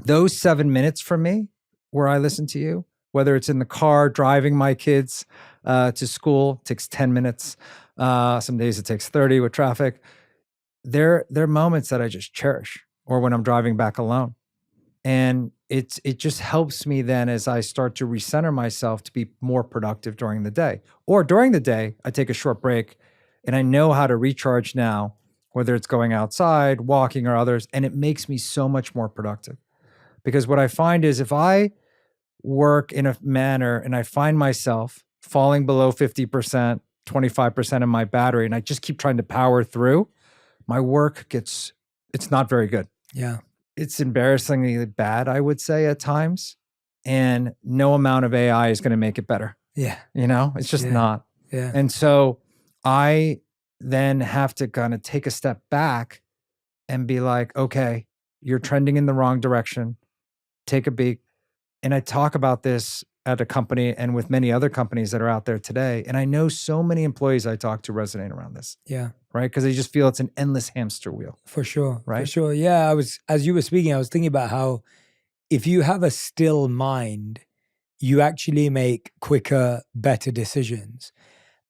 those 7 minutes for me, where I listen to you, whether it's in the car, driving my kids to school, takes 10 minutes. Some days it takes 30 with traffic. They're moments that I just cherish, or when I'm driving back alone. And it just helps me then as I start to recenter myself to be more productive during the day. Or during the day, I take a short break and I know how to recharge now, whether it's going outside, walking, or others, and it makes me so much more productive. Because what I find is if I work in a manner and I find myself falling below 50%, 25% of my battery, and I just keep trying to power through, my work it's not very good. Yeah. It's embarrassingly bad, I would say at times. And no amount of AI is going to make it better. Yeah. You know, it's just not. Yeah. And so I then have to kind of take a step back and be like, okay, you're trending in the wrong direction. Take a beat. And I talk about this at a company and with many other companies that are out there today. And I know so many employees I talk to resonate around this. Yeah. Right? Because they just feel it's an endless hamster wheel. For sure. Right? For sure. Yeah. As you were speaking, I was thinking about how if you have a still mind, you actually make quicker, better decisions.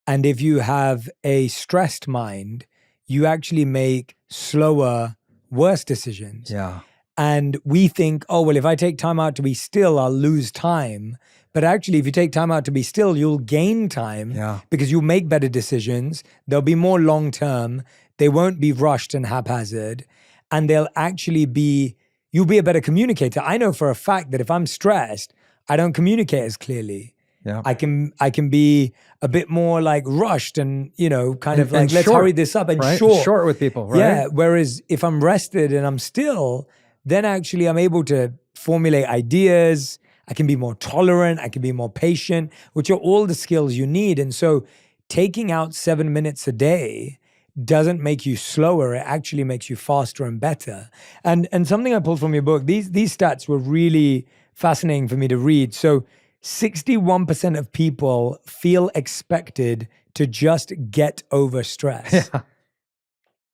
And if you have a stressed mind, you actually make slower, worse decisions. Yeah. And we think, oh, well, if I take time out to be still, I'll lose time. But actually, if you take time out to be still, you'll gain time because you'll make better decisions. They'll be more long-term. They won't be rushed and haphazard. And they'll actually you'll be a better communicator. I know for a fact that if I'm stressed, I don't communicate as clearly. Yeah. I can be a bit more like rushed and, you know, kind of like, let's short, hurry this up and right? short. Short with people, right? Yeah. Whereas if I'm rested and I'm still, then actually I'm able to formulate ideas. I can be more tolerant. I can be more patient, which are all the skills you need. And so taking out 7 minutes a day doesn't make you slower. It actually makes you faster and better. And something I pulled from your book, these stats were really fascinating for me to read. So 61% of people feel expected to just get over stress.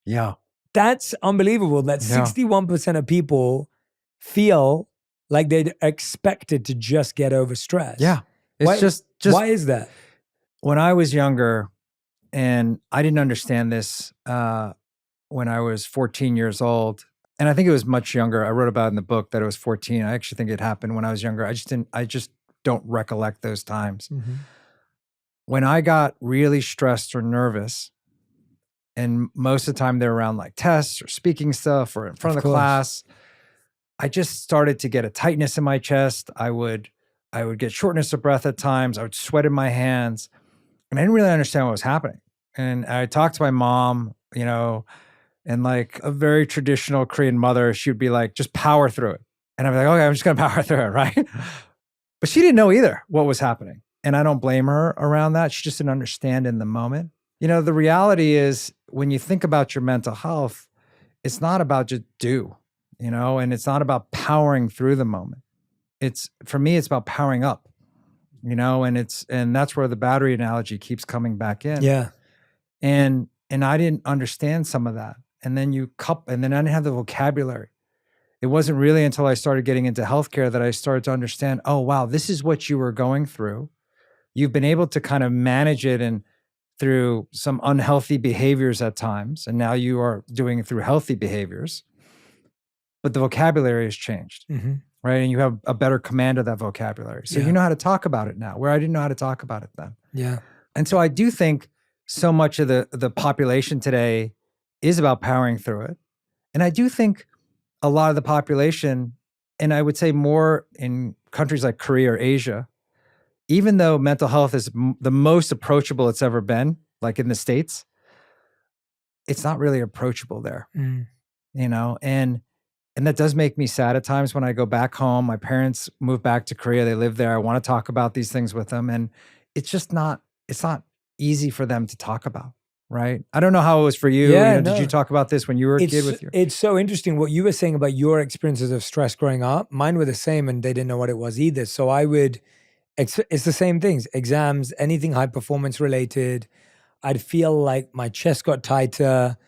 Yeah. That's unbelievable that 61% of people feel like they're expected to just get over stress. Yeah. It's Why, just why is that? when I was younger, and I didn't understand this when I was 14 years old, And I think it was much younger. I wrote about it in the book that it was 14. I actually think it happened when I was younger. I just don't recollect those times. Mm-hmm. When I got really stressed or nervous, and most of the time they're around like tests or speaking stuff or in front of the course. class, I just started to get a tightness in my chest. I would get shortness of breath at times. I would sweat in my hands, and I didn't really understand what was happening. And I talked to my mom, you know, and like a very traditional Korean mother, she would be like, just power through it. And I'd be like, okay, I'm just going to power through it, right? But she didn't know either what was happening. And I don't blame her around that. She just didn't understand in the moment. You know, the reality is when you think about your mental health, it's not about just do, you know, and it's not about powering through the moment. For me, it's about powering up, you know, and that's where the battery analogy keeps coming back in. Yeah. And I didn't understand some of that. And then and then I didn't have the vocabulary. It wasn't really until I started getting into healthcare that I started to understand, oh, wow, this is what you were going through. You've been able to kind of manage it and through some unhealthy behaviors at times. And now you are doing it through healthy behaviors. But the vocabulary has changed, Mm-hmm. right? And you have a better command of that vocabulary. So Yeah. you know how to talk about it now, where I didn't know how to talk about it then. Yeah. And so I do think so much of the population today is about powering through it. And I do think a lot of the population, and I would say more in countries like Korea or Asia, even though mental health is the most approachable it's ever been, like in the States, it's not really approachable there, you know? And that does make me sad at times when I go back home. My parents moved back to Korea. They live there. I want to talk about these things with them. And it's just not easy for them to talk about, right? I don't know how it was for you. Yeah, Did you talk about this when you were a kid with your... It's so interesting what you were saying about your experiences of stress growing up. Mine were the same and they didn't know what it was either. So it's the same things, exams, anything high performance related. I'd feel like my chest got tighter.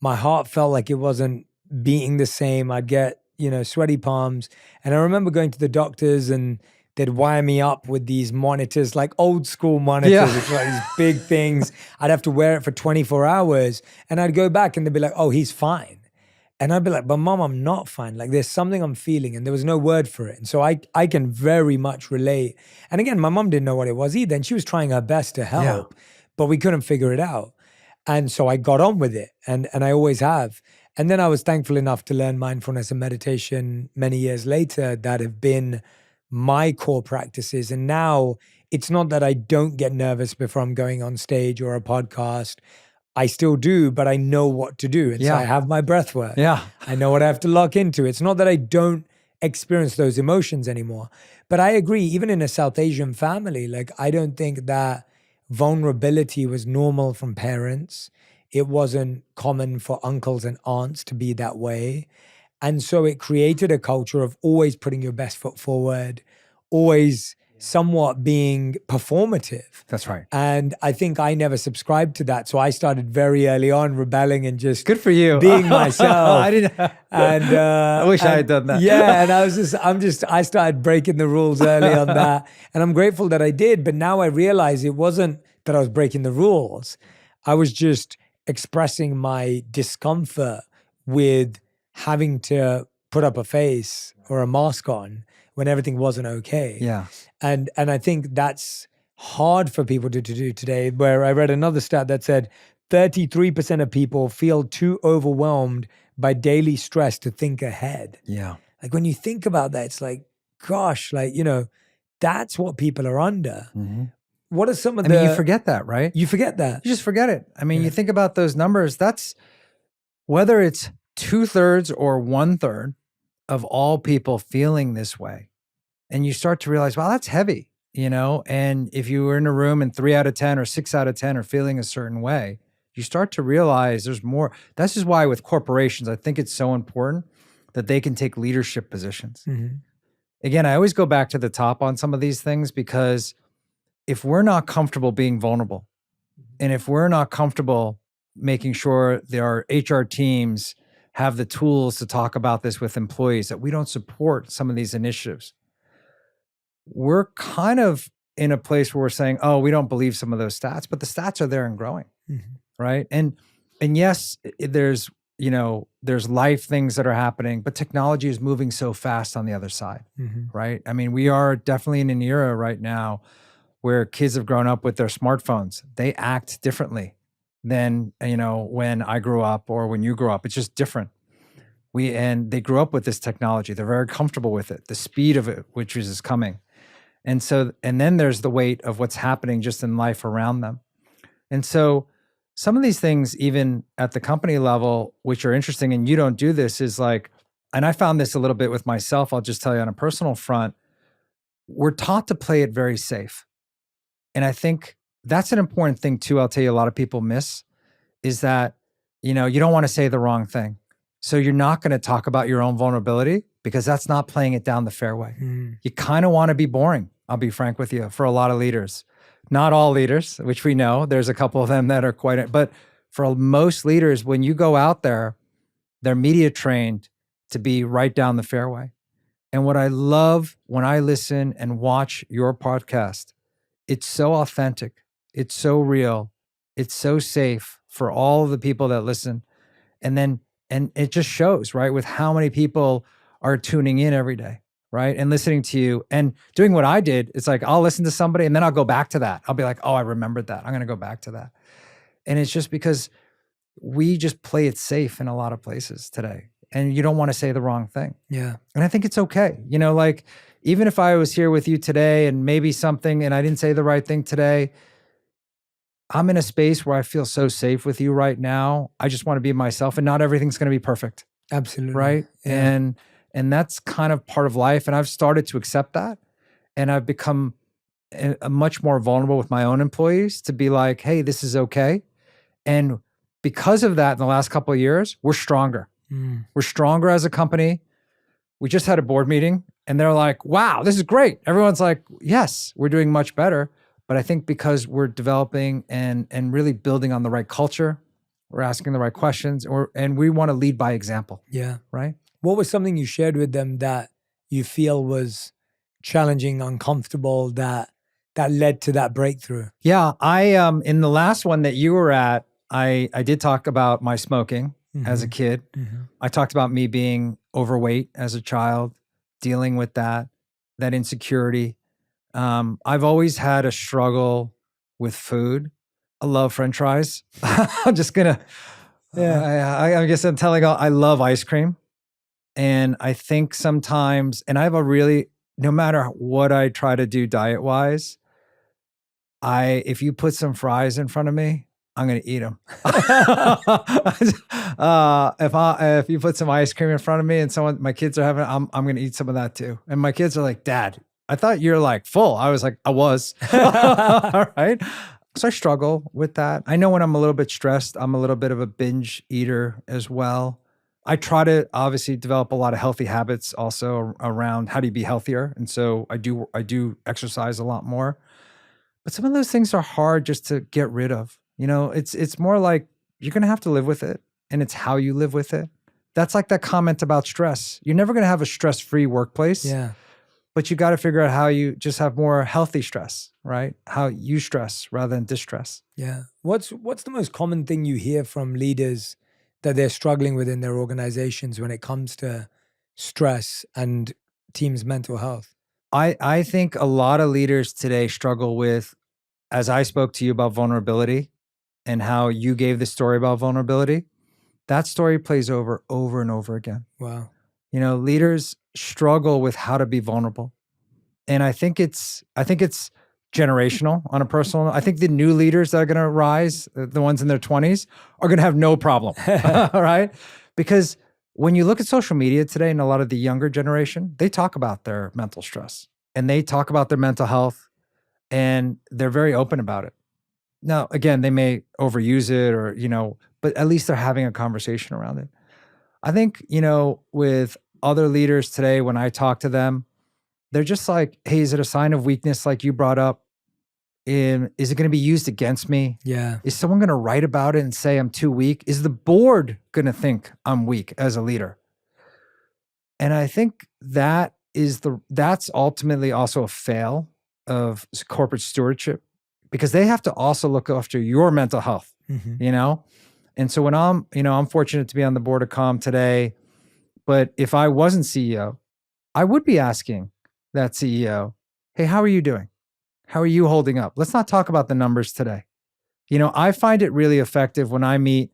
My heart felt like it wasn't beating the same. I'd get, sweaty palms. And I remember going to the doctors and they'd wire me up with these monitors, like old school monitors, Yeah. which were like these big things. I'd have to wear it for 24 hours. And I'd go back and they'd be like, oh, he's fine. And I'd be like, but mom, I'm not fine. Like there's something I'm feeling and there was no word for it. And so I can very much relate. And again, my mom didn't know what it was either. And she was trying her best to help, but we couldn't figure it out. And so I got on with it and I always have. And then I was thankful enough to learn mindfulness and meditation many years later that have been my core practices. And now it's not that I don't get nervous before I'm going on stage or a podcast. I still do, but I know what to do. And so I have my breath work. Yeah. I know what I have to lock into. It's not that I don't experience those emotions anymore. But I agree, even in a South Asian family, like I don't think that vulnerability was normal from parents. It wasn't common for uncles and aunts to be that way. And so it created a culture of always putting your best foot forward, always somewhat being performative. That's right. And I think I never subscribed to that. So I started very early on rebelling and just Good for you. being myself. I didn't. And I wish I had done that. Yeah, and I started breaking the rules early on that. And I'm grateful that I did. But now I realize it wasn't that I was breaking the rules. I was just expressing my discomfort with having to put up a face or a mask on when everything wasn't okay. Yeah. And I think that's hard for people to do today, where I read another stat that said 33% of people feel too overwhelmed by daily stress to think ahead. Yeah. Like when you think about that, it's like, gosh, like, that's what people are under. Mm-hmm. What are some of you forget that, right? You forget that. You just forget it. I mean, you think about those numbers, that's whether it's 2/3 or 1/3 of all people feeling this way. And you start to realize, wow, that's heavy, And if you were in a room and 3 out of 10 or 6 out of 10 are feeling a certain way, you start to realize there's more. That's just why with corporations, I think it's so important that they can take leadership positions. Mm-hmm. Again, I always go back to the top on some of these things because if we're not comfortable being vulnerable, and if we're not comfortable making sure that our HR teams have the tools to talk about this with employees, that we don't support some of these initiatives, we're kind of in a place where we're saying, oh, we don't believe some of those stats, but the stats are there and growing, right? And yes, there's, there's life things that are happening, but technology is moving so fast on the other side, right? I mean, we are definitely in an era right now where kids have grown up with their smartphones. They act differently than, when I grew up or when you grew up. It's just different. And they grew up with this technology. They're very comfortable with it, the speed of it, which is coming. And then there's the weight of what's happening just in life around them. And so some of these things, even at the company level, which are interesting, and you don't do this, is like, and I found this a little bit with myself, I'll just tell you on a personal front, we're taught to play it very safe. And I think that's an important thing too, I'll tell you a lot of people miss, is that, you don't want to say the wrong thing. So you're not going to talk about your own vulnerability because that's not playing it down the fairway. You kind of want to be boring, I'll be frank with you, for a lot of leaders. Not all leaders, which we know, there's a couple of them that are but for most leaders, when you go out there, they're media trained to be right down the fairway. And what I love when I listen and watch your podcast, it's so authentic, it's so real, it's so safe for all of the people that listen. And it just shows, right, with how many people are tuning in every day, right, and listening to you and doing what I did. It's like, I'll listen to somebody and then I'll go back to that. I'll be like, oh, I remembered that. I'm going to go back to that. And it's just because we just play it safe in a lot of places today. And you don't want to say the wrong thing. Yeah. And I think it's okay. Like, even if I was here with you today and maybe something and I didn't say the right thing today, I'm in a space where I feel so safe with you right now. I just want to be myself, and not everything's going to be perfect. Absolutely. Right. Yeah. And that's kind of part of life. And I've started to accept that. And I've become much more vulnerable with my own employees to be like, hey, this is okay. And because of that, in the last couple of years, we're stronger. We're stronger as a company. We just had a board meeting and they're like, wow, this is great. Everyone's like, yes, we're doing much better. But I think because we're developing and really building on the right culture, we're asking the right questions, and we want to lead by example. Yeah. Right? What was something you shared with them that you feel was challenging, uncomfortable, that led to that breakthrough? Yeah, I in the last one that you were at, I did talk about my smoking as a kid. I talked about me being overweight as a child, dealing with that insecurity. I've always had a struggle with food. I love French fries. I'm just gonna, I guess I'm telling all, I love ice cream. And I think sometimes, and I have no matter what I try to do diet-wise, if you put some fries in front of me, I'm going to eat them. If you put some ice cream in front of me and my kids are having, I'm going to eat some of that too. And my kids are like, Dad, I thought you're like full. I was like, I was. All right. So I struggle with that. I know when I'm a little bit stressed, I'm a little bit of a binge eater as well. I try to obviously develop a lot of healthy habits also around how do you be healthier. And so I do exercise a lot more. But some of those things are hard just to get rid of. It's more like you're going to have to live with it, and it's how you live with it. That's like that comment about stress. You're never going to have a stress-free workplace. Yeah. But you got to figure out how you just have more healthy stress, right? How you stress rather than distress. Yeah. What's the most common thing you hear from leaders that they're struggling with in their organizations when it comes to stress and teams' mental health? I think a lot of leaders today struggle with, as I spoke to you about vulnerability and how you gave the story about vulnerability, that story plays over and over again. Wow. Leaders struggle with how to be vulnerable. And I think it's generational on a personal. I think the new leaders that are going to rise, the ones in their 20s, are going to have no problem. All right? Because when you look at social media today and a lot of the younger generation, they talk about their mental stress and they talk about their mental health, and they're very open about it. Now, again, they may overuse it or, but at least they're having a conversation around it. I think, with other leaders today, when I talk to them, they're just like, hey, is it a sign of weakness like you brought up? Is it going to be used against me? Yeah. Is someone going to write about it and say I'm too weak? Is the board going to think I'm weak as a leader? And I think that's ultimately also a fail of corporate stewardship, because they have to also look after your mental health, And so when I'm fortunate to be on the board of Calm today, but if I wasn't CEO, I would be asking that CEO, hey, how are you doing? How are you holding up? Let's not talk about the numbers today. I find it really effective when I meet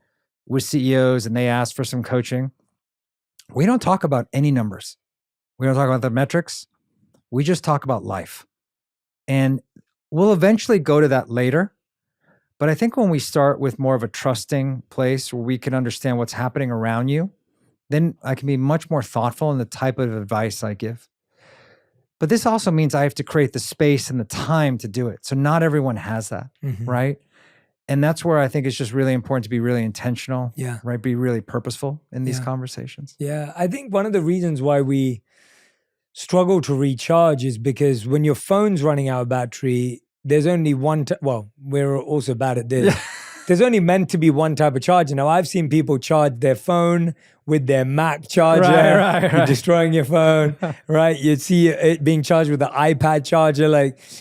with CEOs and they ask for some coaching. We don't talk about any numbers. We don't talk about the metrics. We just talk about life. And we'll eventually go to that later. But I think when we start with more of a trusting place where we can understand what's happening around you, then I can be much more thoughtful in the type of advice I give. But this also means I have to create the space and the time to do it. So not everyone has that, right? And that's where I think it's just really important to be really intentional, right? Be really purposeful in these conversations. Yeah, I think one of the reasons why we struggle to recharge is because when your phone's running out of battery, there's only one, well, we're also bad at this. There's only meant to be one type of charger. Now, I've seen people charge their phone with their Mac charger. Right. You're destroying your phone, right? You see it being charged with the iPad charger.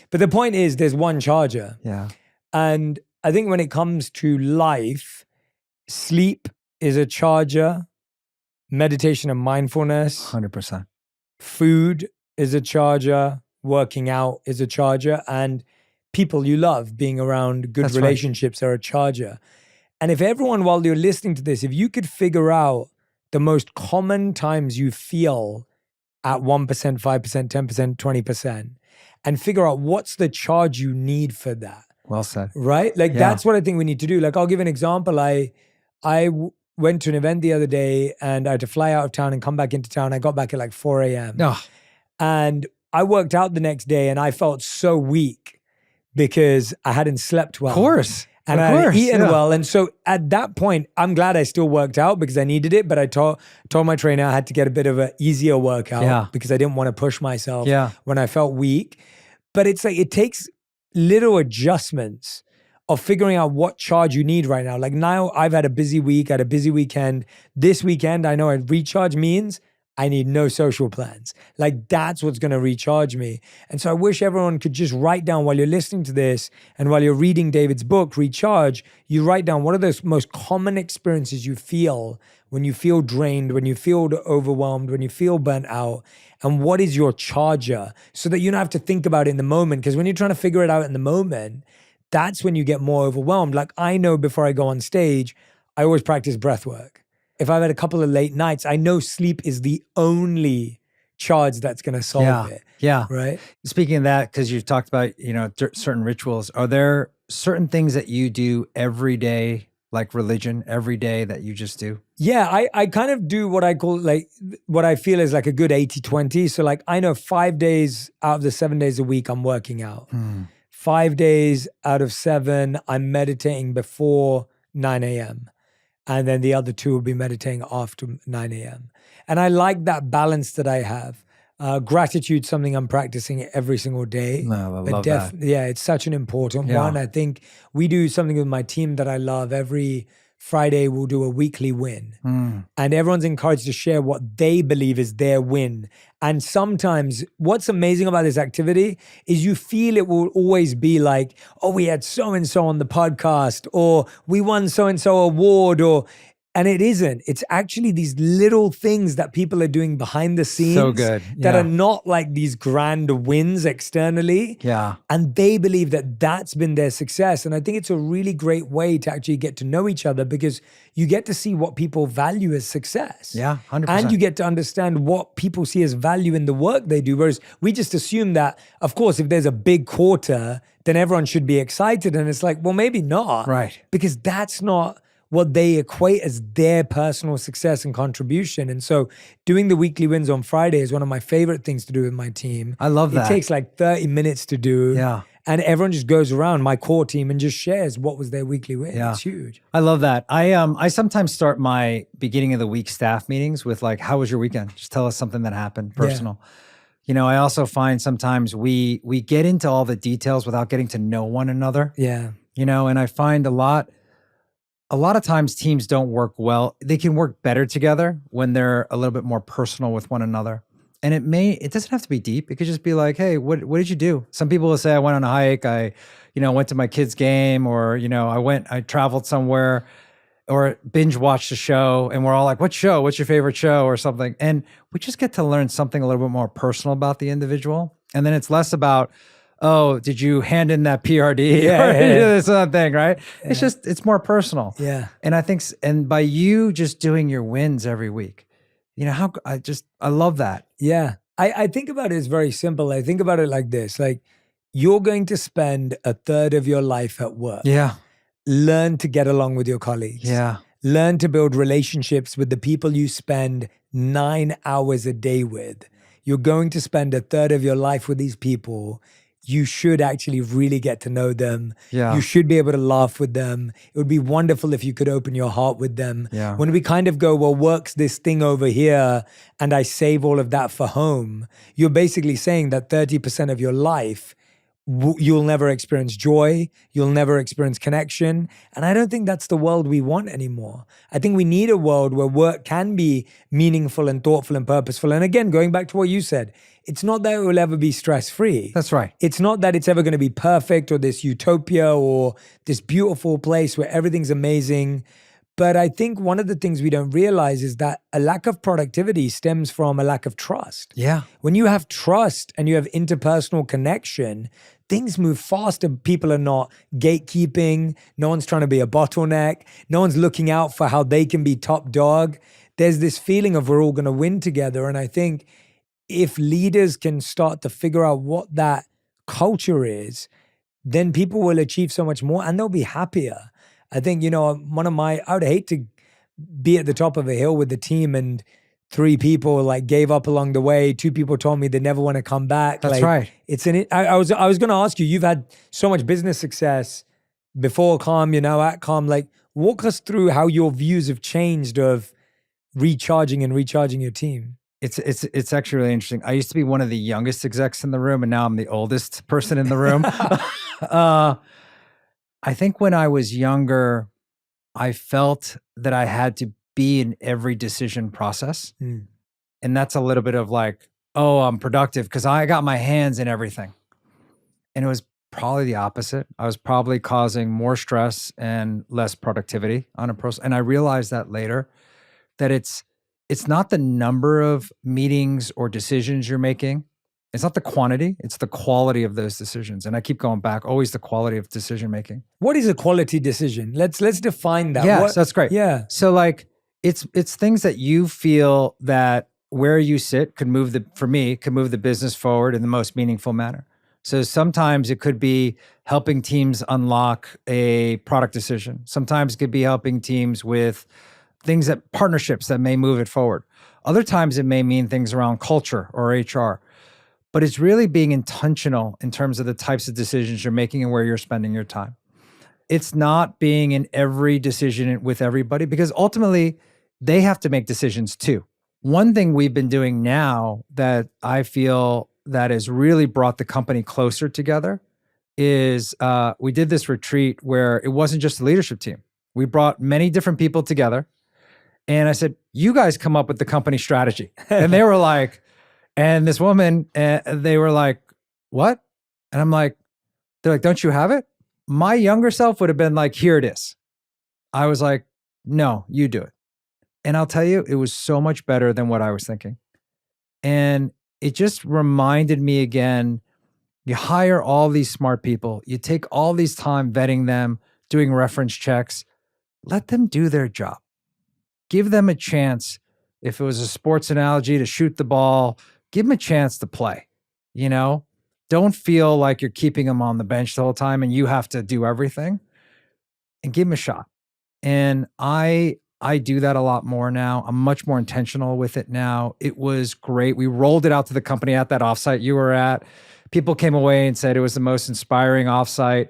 But the point is there's one charger. Yeah. And I think when it comes to life, sleep is a charger, meditation and mindfulness, 100%. food is a charger, working out is a charger, and people you love, being around good relationships are a charger. And if everyone, while you're listening to this, if you could figure out the most common times you feel at 1%, 5%, 10%, 20%, and figure out what's the charge you need for that. Well said. Right? That's what I think we need to do. I'll give an example. I went to an event the other day and I had to fly out of town and come back into town. I got back at 4 a.m. And I worked out the next day and I felt so weak because I hadn't slept well. Of course. And I hadn't eaten well. And so at that point, I'm glad I still worked out because I needed it. But I told my trainer I had to get a bit of an easier workout because I didn't want to push myself when I felt weak. But it's it takes little adjustments of figuring out what charge you need right now. Now I've had a busy week, I had a busy weekend. This weekend, I know a recharge means I need no social plans. That's what's going to recharge me. And so I wish everyone could just write down while you're listening to this and while you're reading David's book, Recharge, you write down what are those most common experiences you feel when you feel drained, when you feel overwhelmed, when you feel burnt out, and what is your charger so that you don't have to think about it in the moment. Because when you're trying to figure it out in the moment, that's when you get more overwhelmed. I know before I go on stage, I always practice breath work. If I've had a couple of late nights, I know sleep is the only charge that's going to solve it. Yeah. Right. Speaking of that, because you've talked about, certain rituals, are there certain things that you do every day, like religion, every day that you just do? Yeah, I kind of do what I call what I feel is a good 80-20. So I know 5 days out of the 7 days a week, I'm working out. 5 days out of 7, I'm meditating before 9 a.m. And then the other 2 will be meditating after 9 a.m. And I like that balance that I have. Gratitude, something I'm practicing every single day. No, I love that. Yeah, it's such an important one. I think we do something with my team that I love. Every Friday, we'll do a weekly win. And everyone's encouraged to share what they believe is their win. And sometimes what's amazing about this activity is you feel it will always be oh, we had so-and-so on the podcast, or we won so-and-so award, and it isn't. It's actually these little things that people are doing behind the scenes so good. that are not these grand wins externally. Yeah. And they believe that that's been their success. And I think it's a really great way to actually get to know each other because you get to see what people value as success. Yeah, 100%. And you get to understand what people see as value in the work they do. Whereas we just assume that, of course, if there's a big quarter, then everyone should be excited. And it's well, maybe not. Right. Because that's not what they equate as their personal success and contribution. And so doing the weekly wins on Friday is one of my favorite things to do with my team. I love that. It takes 30 minutes to do. Yeah. And everyone just goes around, my core team, and just shares what was their weekly win. Yeah. It's huge. I love that. I sometimes start my beginning of the week staff meetings with how was your weekend? Just tell us something that happened, personal. I also find sometimes we get into all the details without getting to know one another. Yeah. And I find a lot of times teams don't work well. They can work better together when they're a little bit more personal with one another. And it doesn't have to be deep. It could just be hey, what did you do? Some people will say, I went on a hike. I went to my kid's game, or, I traveled somewhere. or binge watch the show, and we're all like, what show? What's your favorite show or something? And we just get to learn something a little bit more personal about the individual. And then it's less about, oh, did you hand in that PRD? Yeah, or yeah, yeah. this other thing, right? It's just, it's more personal. Yeah. And I think, and by you just doing your wins every week, you know, how I love that. Yeah. I think about it as very simple. I think about it like this, like you're going to spend a third of your life at work. Yeah. Learn to get along with your colleagues. Yeah. Learn to build relationships with the people you spend 9 hours a day with. You're going to spend a third of your life with these people. You should actually really get to know them. Yeah. You should be able to laugh with them. It would be wonderful if you could open your heart with them. Yeah. When we kind of go, well, work's this thing over here, and I save all of that for home, you're basically saying that 30% of your life, you'll never experience joy. You'll never experience connection. And I don't think that's the world we want anymore. I think we need a world where work can be meaningful and thoughtful and purposeful. And again, going back to what you said, it's not that it will ever be stress-free. That's right. It's not that it's ever going to be perfect or this utopia or this beautiful place where everything's amazing. But I think one of the things we don't realize is that a lack of productivity stems from a lack of trust. Yeah. When you have trust and you have interpersonal connection, things move faster. People are not gatekeeping. No one's trying to be a bottleneck. No one's looking out for how they can be top dog. There's this feeling of we're all going to win together. And I think if leaders can start to figure out what that culture is, then people will achieve so much more and they'll be happier. I think, you know, I would hate to be at the top of a hill with the team and 3 people like gave up along the way. 2 people told me they never want to come back. That's like, right. I was going to ask you, you've had so much business success before Calm, you know, at Calm, like walk us through how your views have changed of recharging your team. It's actually really interesting. I used to be one of the youngest execs in the room, and now I'm the oldest person in the room. I think when I was younger, I felt that I had to be in every decision process. Mm. And that's a little bit of like, oh, I'm productive because I got my hands in everything. And it was probably the opposite. I was probably causing more stress and less productivity on a process. And I realized that later, that it's not the number of meetings or decisions you're making. It's not the quantity, it's the quality of those decisions. And I keep going back, always the quality of decision making. What is a quality decision? Let's define that. Yes, that's great. Yeah. So like it's things that you feel that where you sit could move the business forward in the most meaningful manner. So sometimes it could be helping teams unlock a product decision. Sometimes it could be helping teams with partnerships that may move it forward. Other times it may mean things around culture or HR. But it's really being intentional in terms of the types of decisions you're making and where you're spending your time. It's not being in every decision with everybody, because ultimately they have to make decisions too. One thing we've been doing now that I feel that has really brought the company closer together is we did this retreat where it wasn't just the leadership team. We brought many different people together. And I said, you guys come up with the company strategy. And they were like, and this woman, they were like, what? And I'm like, they're like, don't you have it? My younger self would have been like, here it is. I was like, no, you do it. And I'll tell you, it was so much better than what I was thinking. And it just reminded me again, you hire all these smart people, you take all these time vetting them, doing reference checks, let them do their job. Give them a chance. If it was a sports analogy, to shoot the ball, give them a chance to play, you know? Don't feel like you're keeping them on the bench the whole time and you have to do everything, and give them a shot. And I do that a lot more now. I'm much more intentional with it now. It was great. We rolled it out to the company at that offsite you were at. People came away and said it was the most inspiring offsite.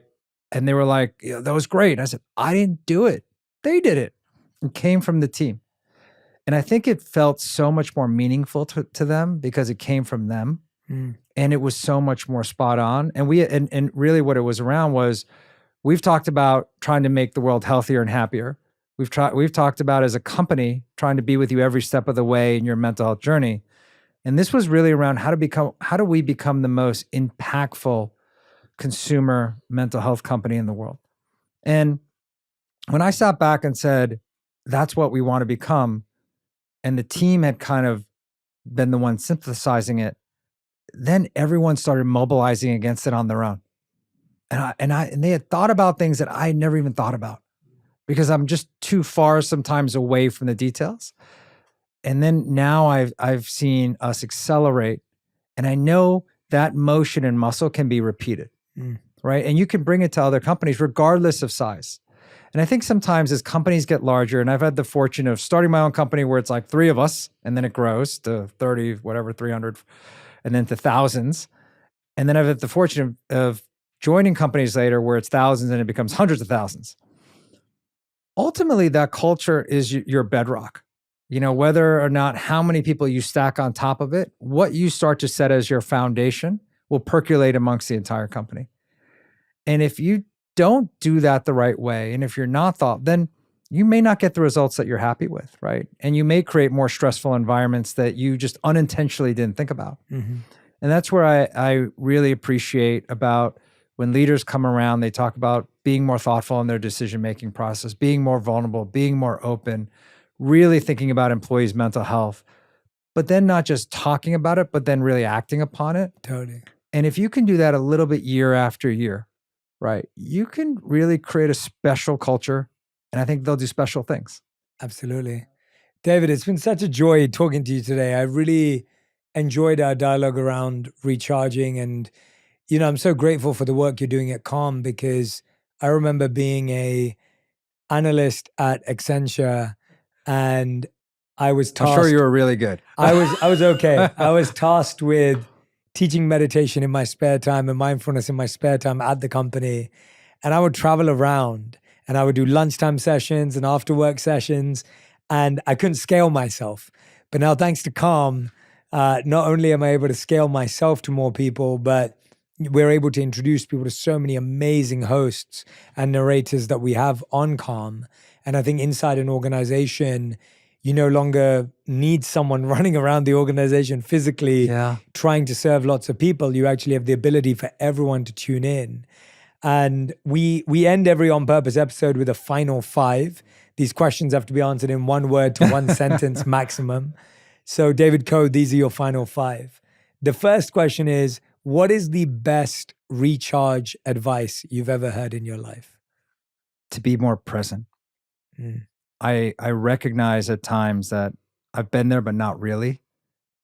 And they were like, yeah, that was great. And I said, I didn't do it. They did it. It came from the team. And I think it felt so much more meaningful to them because it came from them. Mm. And it was so much more spot on. And and really what it was around was, we've talked about trying to make the world healthier and happier. We've talked about, as a company, trying to be with you every step of the way in your mental health journey. And this was really around how do we become the most impactful consumer mental health company in the world. And when I sat back and said, that's what we want to become. And the team had kind of been the one synthesizing it. Then everyone started mobilizing against it on their own. And they had thought about things that I never even thought about because I'm just too far sometimes away from the details. And then now I've seen us accelerate, and I know that motion and muscle can be repeated, right? And you can bring it to other companies regardless of size. And I think sometimes as companies get larger, and I've had the fortune of starting my own company where it's like 3 of us, and then it grows to 30, whatever, 300, and then to thousands. And then I've had the fortune of joining companies later where it's thousands and it becomes hundreds of thousands. Ultimately, that culture is your bedrock. You know, whether or not how many people you stack on top of it, what you start to set as your foundation will percolate amongst the entire company. And if you don't do that the right way, and if you're not then you may not get the results that you're happy with, right? And you may create more stressful environments that you just unintentionally didn't think about. And that's where I really appreciate about when leaders come around, they talk about being more thoughtful in their decision-making process, being more vulnerable, being more open, really thinking about employees' mental health, but then not just talking about it, but then really acting upon it. Totally. And if you can do that a little bit year after year, right, you can really create a special culture. And I think they'll do special things. Absolutely. David, it's been such a joy talking to you today. I really enjoyed our dialogue around recharging. And, you know, I'm so grateful for the work you're doing at Calm, because I remember being a analyst at Accenture, and I was tasked. I'm sure you were really good. I was okay. I was tasked with teaching meditation in my spare time and mindfulness in my spare time at the company. And I would travel around and I would do lunchtime sessions and after work sessions, and I couldn't scale myself. But now, thanks to Calm, not only am I able to scale myself to more people, but we're able to introduce people to so many amazing hosts and narrators that we have on Calm. And I think inside an organization, you no longer need someone running around the organization physically trying to serve lots of people. You actually have the ability for everyone to tune in. And we end every On Purpose episode with a final 5. These questions have to be answered in 1 word to 1 sentence maximum. So David Coe, these are your final 5. The first question is, what is the best recharge advice you've ever heard in your life? To be more present. I recognize at times that I've been there, but not really.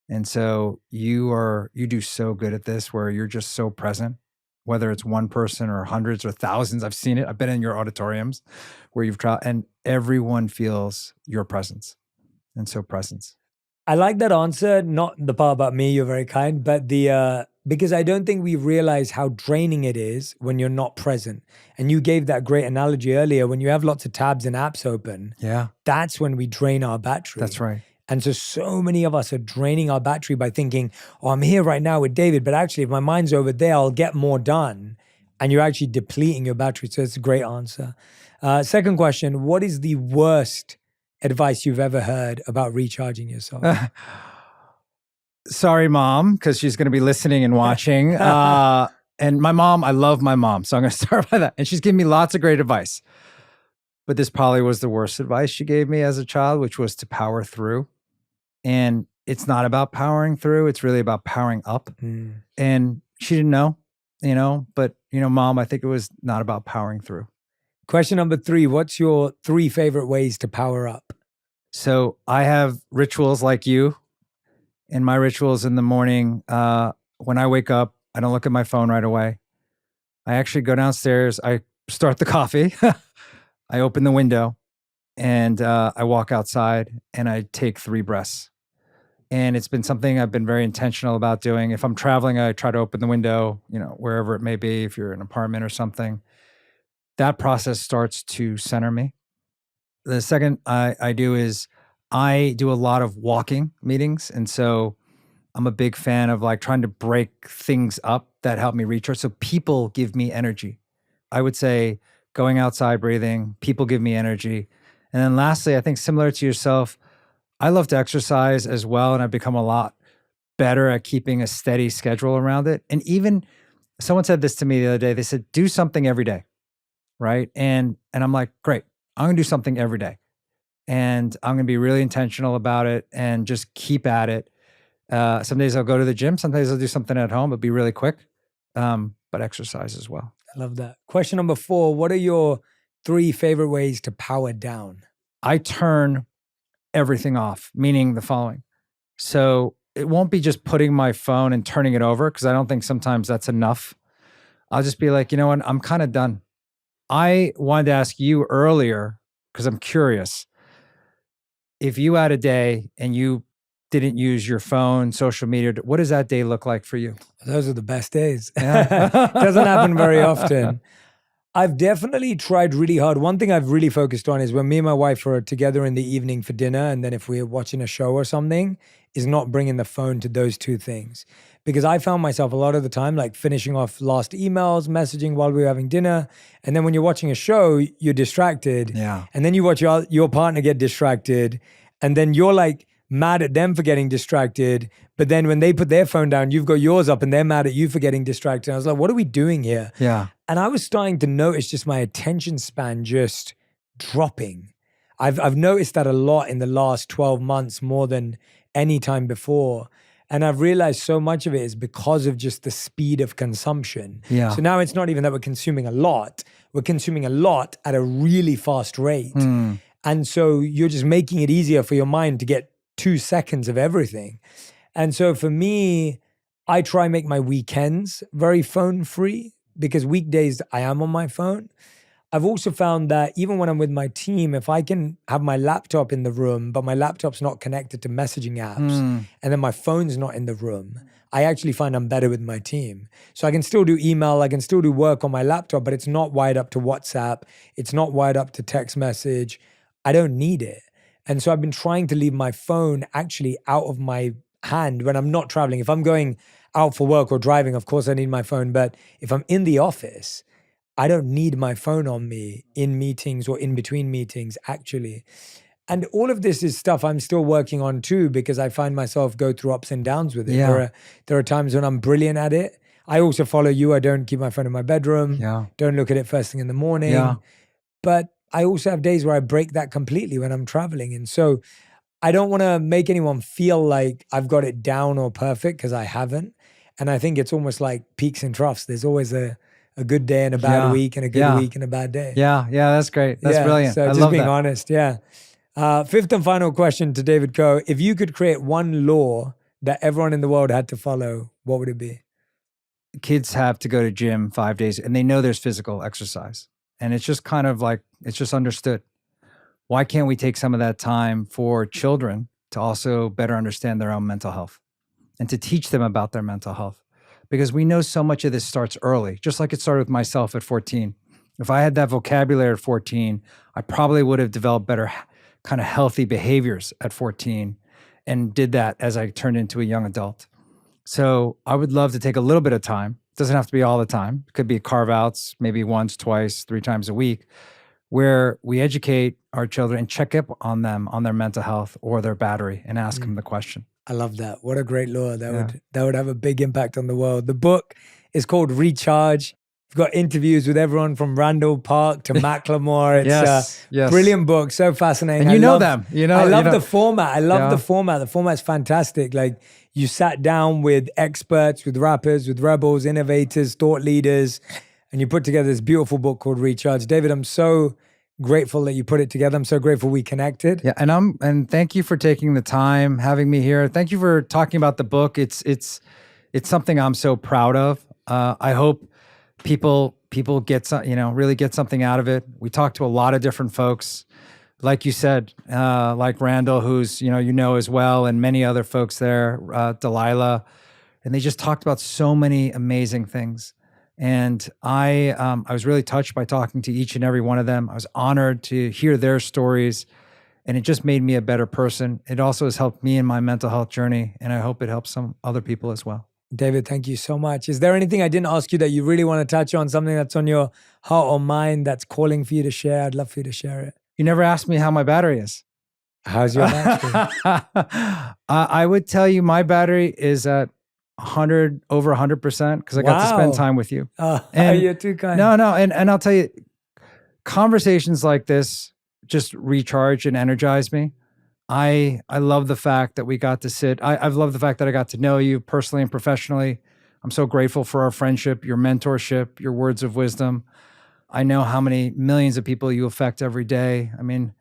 And so you do so good at this where you're just so present, whether it's one person or hundreds or thousands. I've seen it. I've been in your auditoriums where you've traveled and everyone feels your presence. And so presence. I like that answer, not the part about me, you're very kind, but because I don't think we realize how draining it is when you're not present. And you gave that great analogy earlier. When you have lots of tabs and apps open, that's when we drain our battery. That's right. And so many of us are draining our battery by thinking, oh, I'm here right now with David, but actually if my mind's over there, I'll get more done. And you're actually depleting your battery. So it's a great answer. Second question, what is the worst advice you've ever heard about recharging yourself? Sorry, Mom, because she's going to be listening and watching. And my mom, I love my mom. So I'm going to start by that. And she's given me lots of great advice. But this probably was the worst advice she gave me as a child, which was to power through. And it's not about powering through. It's really about powering up. And she didn't know, but, Mom, I think it was not about powering through. Question number 3, what's your 3 favorite ways to power up? So I have rituals like you. And my rituals in the morning, when I wake up, I don't look at my phone right away. I actually go downstairs. I start the coffee. I open the window and I walk outside and I take 3 breaths. And it's been something I've been very intentional about doing. If I'm traveling, I try to open the window, wherever it may be, if you're in an apartment or something. That process starts to center me. The second I do is I do a lot of walking meetings. And so I'm a big fan of trying to break things up that help me recharge. So people give me energy. I would say going outside, breathing, people give me energy. And then lastly, I think similar to yourself, I love to exercise as well. And I've become a lot better at keeping a steady schedule around it. And even someone said this to me the other day, they said, do something every day. Right. And I'm like, great, I'm going to do something every day. and I'm going to be really intentional about it and just keep at it. Some days I'll go to the gym. Some days I'll do something at home. It'll be really quick, but exercise as well. I love that. Question number 4, what are your 3 favorite ways to power down? I turn everything off, meaning the following. So it won't be just putting my phone and turning it over, because I don't think sometimes that's enough. I'll just be like, you know what? I'm kind of done. I wanted to ask you earlier, because I'm curious, if you had a day and you didn't use your phone, social media, what does that day look like for you? Those are the best days. Yeah. Doesn't happen very often. I've definitely tried really hard. One thing I've really focused on is when me and my wife are together in the evening for dinner, and then if we're watching a show or something, is not bringing the phone to those 2 things. Because I found myself a lot of the time like finishing off last emails, messaging while we were having dinner. And then when you're watching a show, you're distracted. Yeah. And then you watch your partner get distracted. And then you're like mad at them for getting distracted. But then when they put their phone down, you've got yours up and they're mad at you for getting distracted. And I was like, what are we doing here? Yeah. And I was starting to notice just my attention span just dropping. I've noticed that a lot in the last 12 months more than any time before. And I've realized so much of it is because of just the speed of consumption. Yeah. So now it's not even that we're consuming a lot. We're consuming a lot at a really fast rate. And so you're just making it easier for your mind to get 2 seconds of everything. And so for me, I try and make my weekends very phone free, because weekdays I am on my phone. I've also found that even when I'm with my team, if I can have my laptop in the room, but my laptop's not connected to messaging apps, and then my phone's not in the room, I actually find I'm better with my team. So I can still do email, I can still do work on my laptop, but it's not wired up to WhatsApp. It's not wired up to text message. I don't need it. And so I've been trying to leave my phone actually out of my hand when I'm not traveling. If I'm going out for work or driving, of course I need my phone. But if I'm in the office, I don't need my phone on me in meetings or in between meetings, actually. And all of this is stuff I'm still working on too, because I find myself go through ups and downs with it. Yeah. There are times when I'm brilliant at it. I also follow you. I don't keep my phone in my bedroom. Yeah. Don't look at it first thing in the morning. Yeah. But I also have days where I break that completely when I'm traveling. And so I don't want to make anyone feel like I've got it down or perfect, because I haven't. And I think it's almost like peaks and troughs. There's always a good day and a bad week, and a good week and a bad day. Yeah. That's great. That's brilliant. So I just love being that. honest, yeah. 5th and final question to David Coe. If you could create one law that everyone in the world had to follow, what would it be? Kids have to go to gym 5 days, and they know there's physical exercise. And it's just kind of like, it's just understood. Why can't we take some of that time for children to also better understand their own mental health and to teach them about their mental health? Because we know so much of this starts early, just like it started with myself at 14. If I had that vocabulary at 14, I probably would have developed better kind of healthy behaviors at 14 and did that as I turned into a young adult. So I would love to take a little bit of time. It doesn't have to be all the time. It could be carve outs, maybe once, twice, 3 times a week, where we educate our children and check up on them, on their mental health or their battery, and ask them the question. I love that. What a great law. That would have a big impact on the world. The book is called Recharge. We've got interviews with everyone from Randall Park to Macklemore. It's Yes. brilliant book. So fascinating. And I you know love- them. I love you know. the format. I love Yeah. the format. The format's fantastic. Like, you sat down with experts, with rappers, with rebels, innovators, thought leaders, and you put together this beautiful book called Recharge. David, I'm so grateful that you put it together. I'm so grateful we connected. Yeah, and thank you for taking the time, having me here. Thank you for talking about the book. It's something I'm so proud of. I hope people get really get something out of it. We talked to a lot of different folks, like you said, like Randall, who's you know as well, and many other folks there, Delilah, and they just talked about so many amazing things. And I was really touched by talking to each and every one of them. I was honored to hear their stories, and it just made me a better person. It also has helped me in my mental health journey, and I hope it helps some other people as well. David, thank you so much. Is there anything I didn't ask you that you really want to touch on, something that's on your heart or mind that's calling for you to share? I'd love for you to share it. You never asked me how my battery is. How's your battery? I would tell you my battery is at over 100% because I got to spend Wow. time with you. Oh, And- you're too kind. No, and I'll tell you, conversations like this just recharge and energize me. I love the fact that we got to sit. I've loved the fact that I got to know you personally and professionally. I'm so grateful for our friendship, your mentorship, your words of wisdom. I know how many millions of people you affect every day. I mean,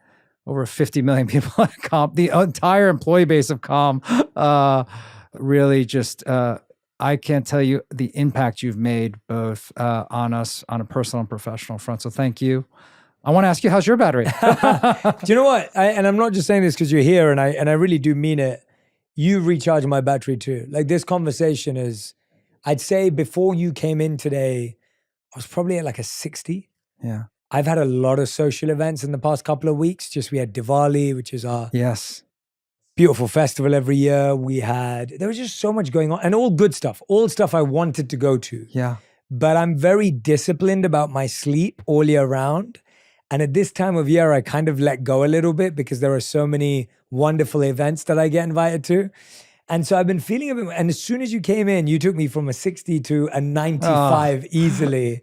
over 50 million people at Calm, the entire employee base of Calm, really just, I can't tell you the impact you've made both on us on a personal and professional front. So thank you. I want to ask you, how's your battery? Do you know what? And I'm not just saying this because you're here, and I really do mean it. You recharge my battery too. Like this conversation is, I'd say before you came in today, I was probably at like a 60. Yeah. I've had a lot of social events in the past couple of weeks. We had Diwali, which is our Yes. beautiful festival every year. There was just so much going on, and all good stuff, all stuff I wanted to go to. Yeah. But I'm very disciplined about my sleep all year round. And at this time of year, I kind of let go a little bit because there are so many wonderful events that I get invited to. And so I've been feeling a bit, and as soon as you came in, you took me from a 60 to a 95 easily.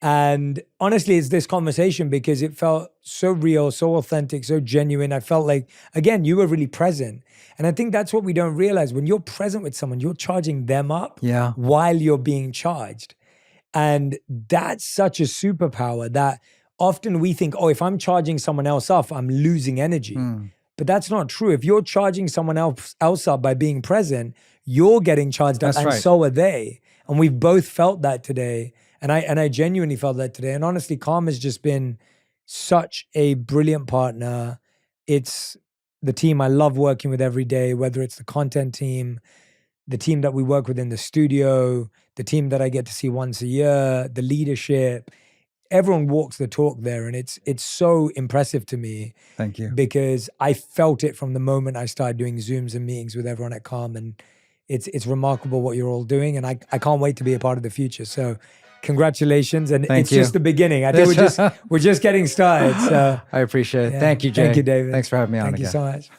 And honestly, it's this conversation because it felt so real, so authentic, so genuine. I felt like, again, you were really present. And I think that's what we don't realize. When you're present with someone, you're charging them up while you're being charged. And that's such a superpower that often we think, oh, if I'm charging someone else up, I'm losing energy. But that's not true. If you're charging someone else up by being present, you're getting charged up, and so are they. And we've both felt that today. And I genuinely felt that today. And honestly, Calm has just been such a brilliant partner. It's the team I love working with every day, whether it's the content team, the team that we work with in the studio, the team that I get to see once a year, the leadership. Everyone walks the talk there, and it's so impressive to me. Thank you. Because I felt it from the moment I started doing Zooms and meetings with everyone at Calm, and it's remarkable what you're all doing, and I can't wait to be a part of the future. So congratulations, and Thank it's you. just the beginning. I think we're just getting started. So I appreciate it. yeah. Thank you, Jay. Thank you, David. Thanks for having me on Thank again. you so much.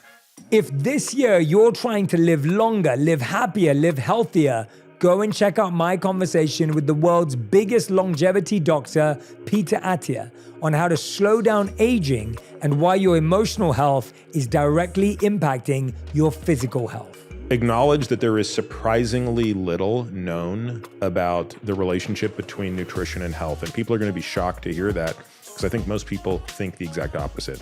If this year you're trying to live longer, live happier, live healthier, go and check out my conversation with the world's biggest longevity doctor, Peter Attia, on how to slow down aging and why your emotional health is directly impacting your physical health. Acknowledge that there is surprisingly little known about the relationship between nutrition and health. And people are going to be shocked to hear that, because I think most people think the exact opposite.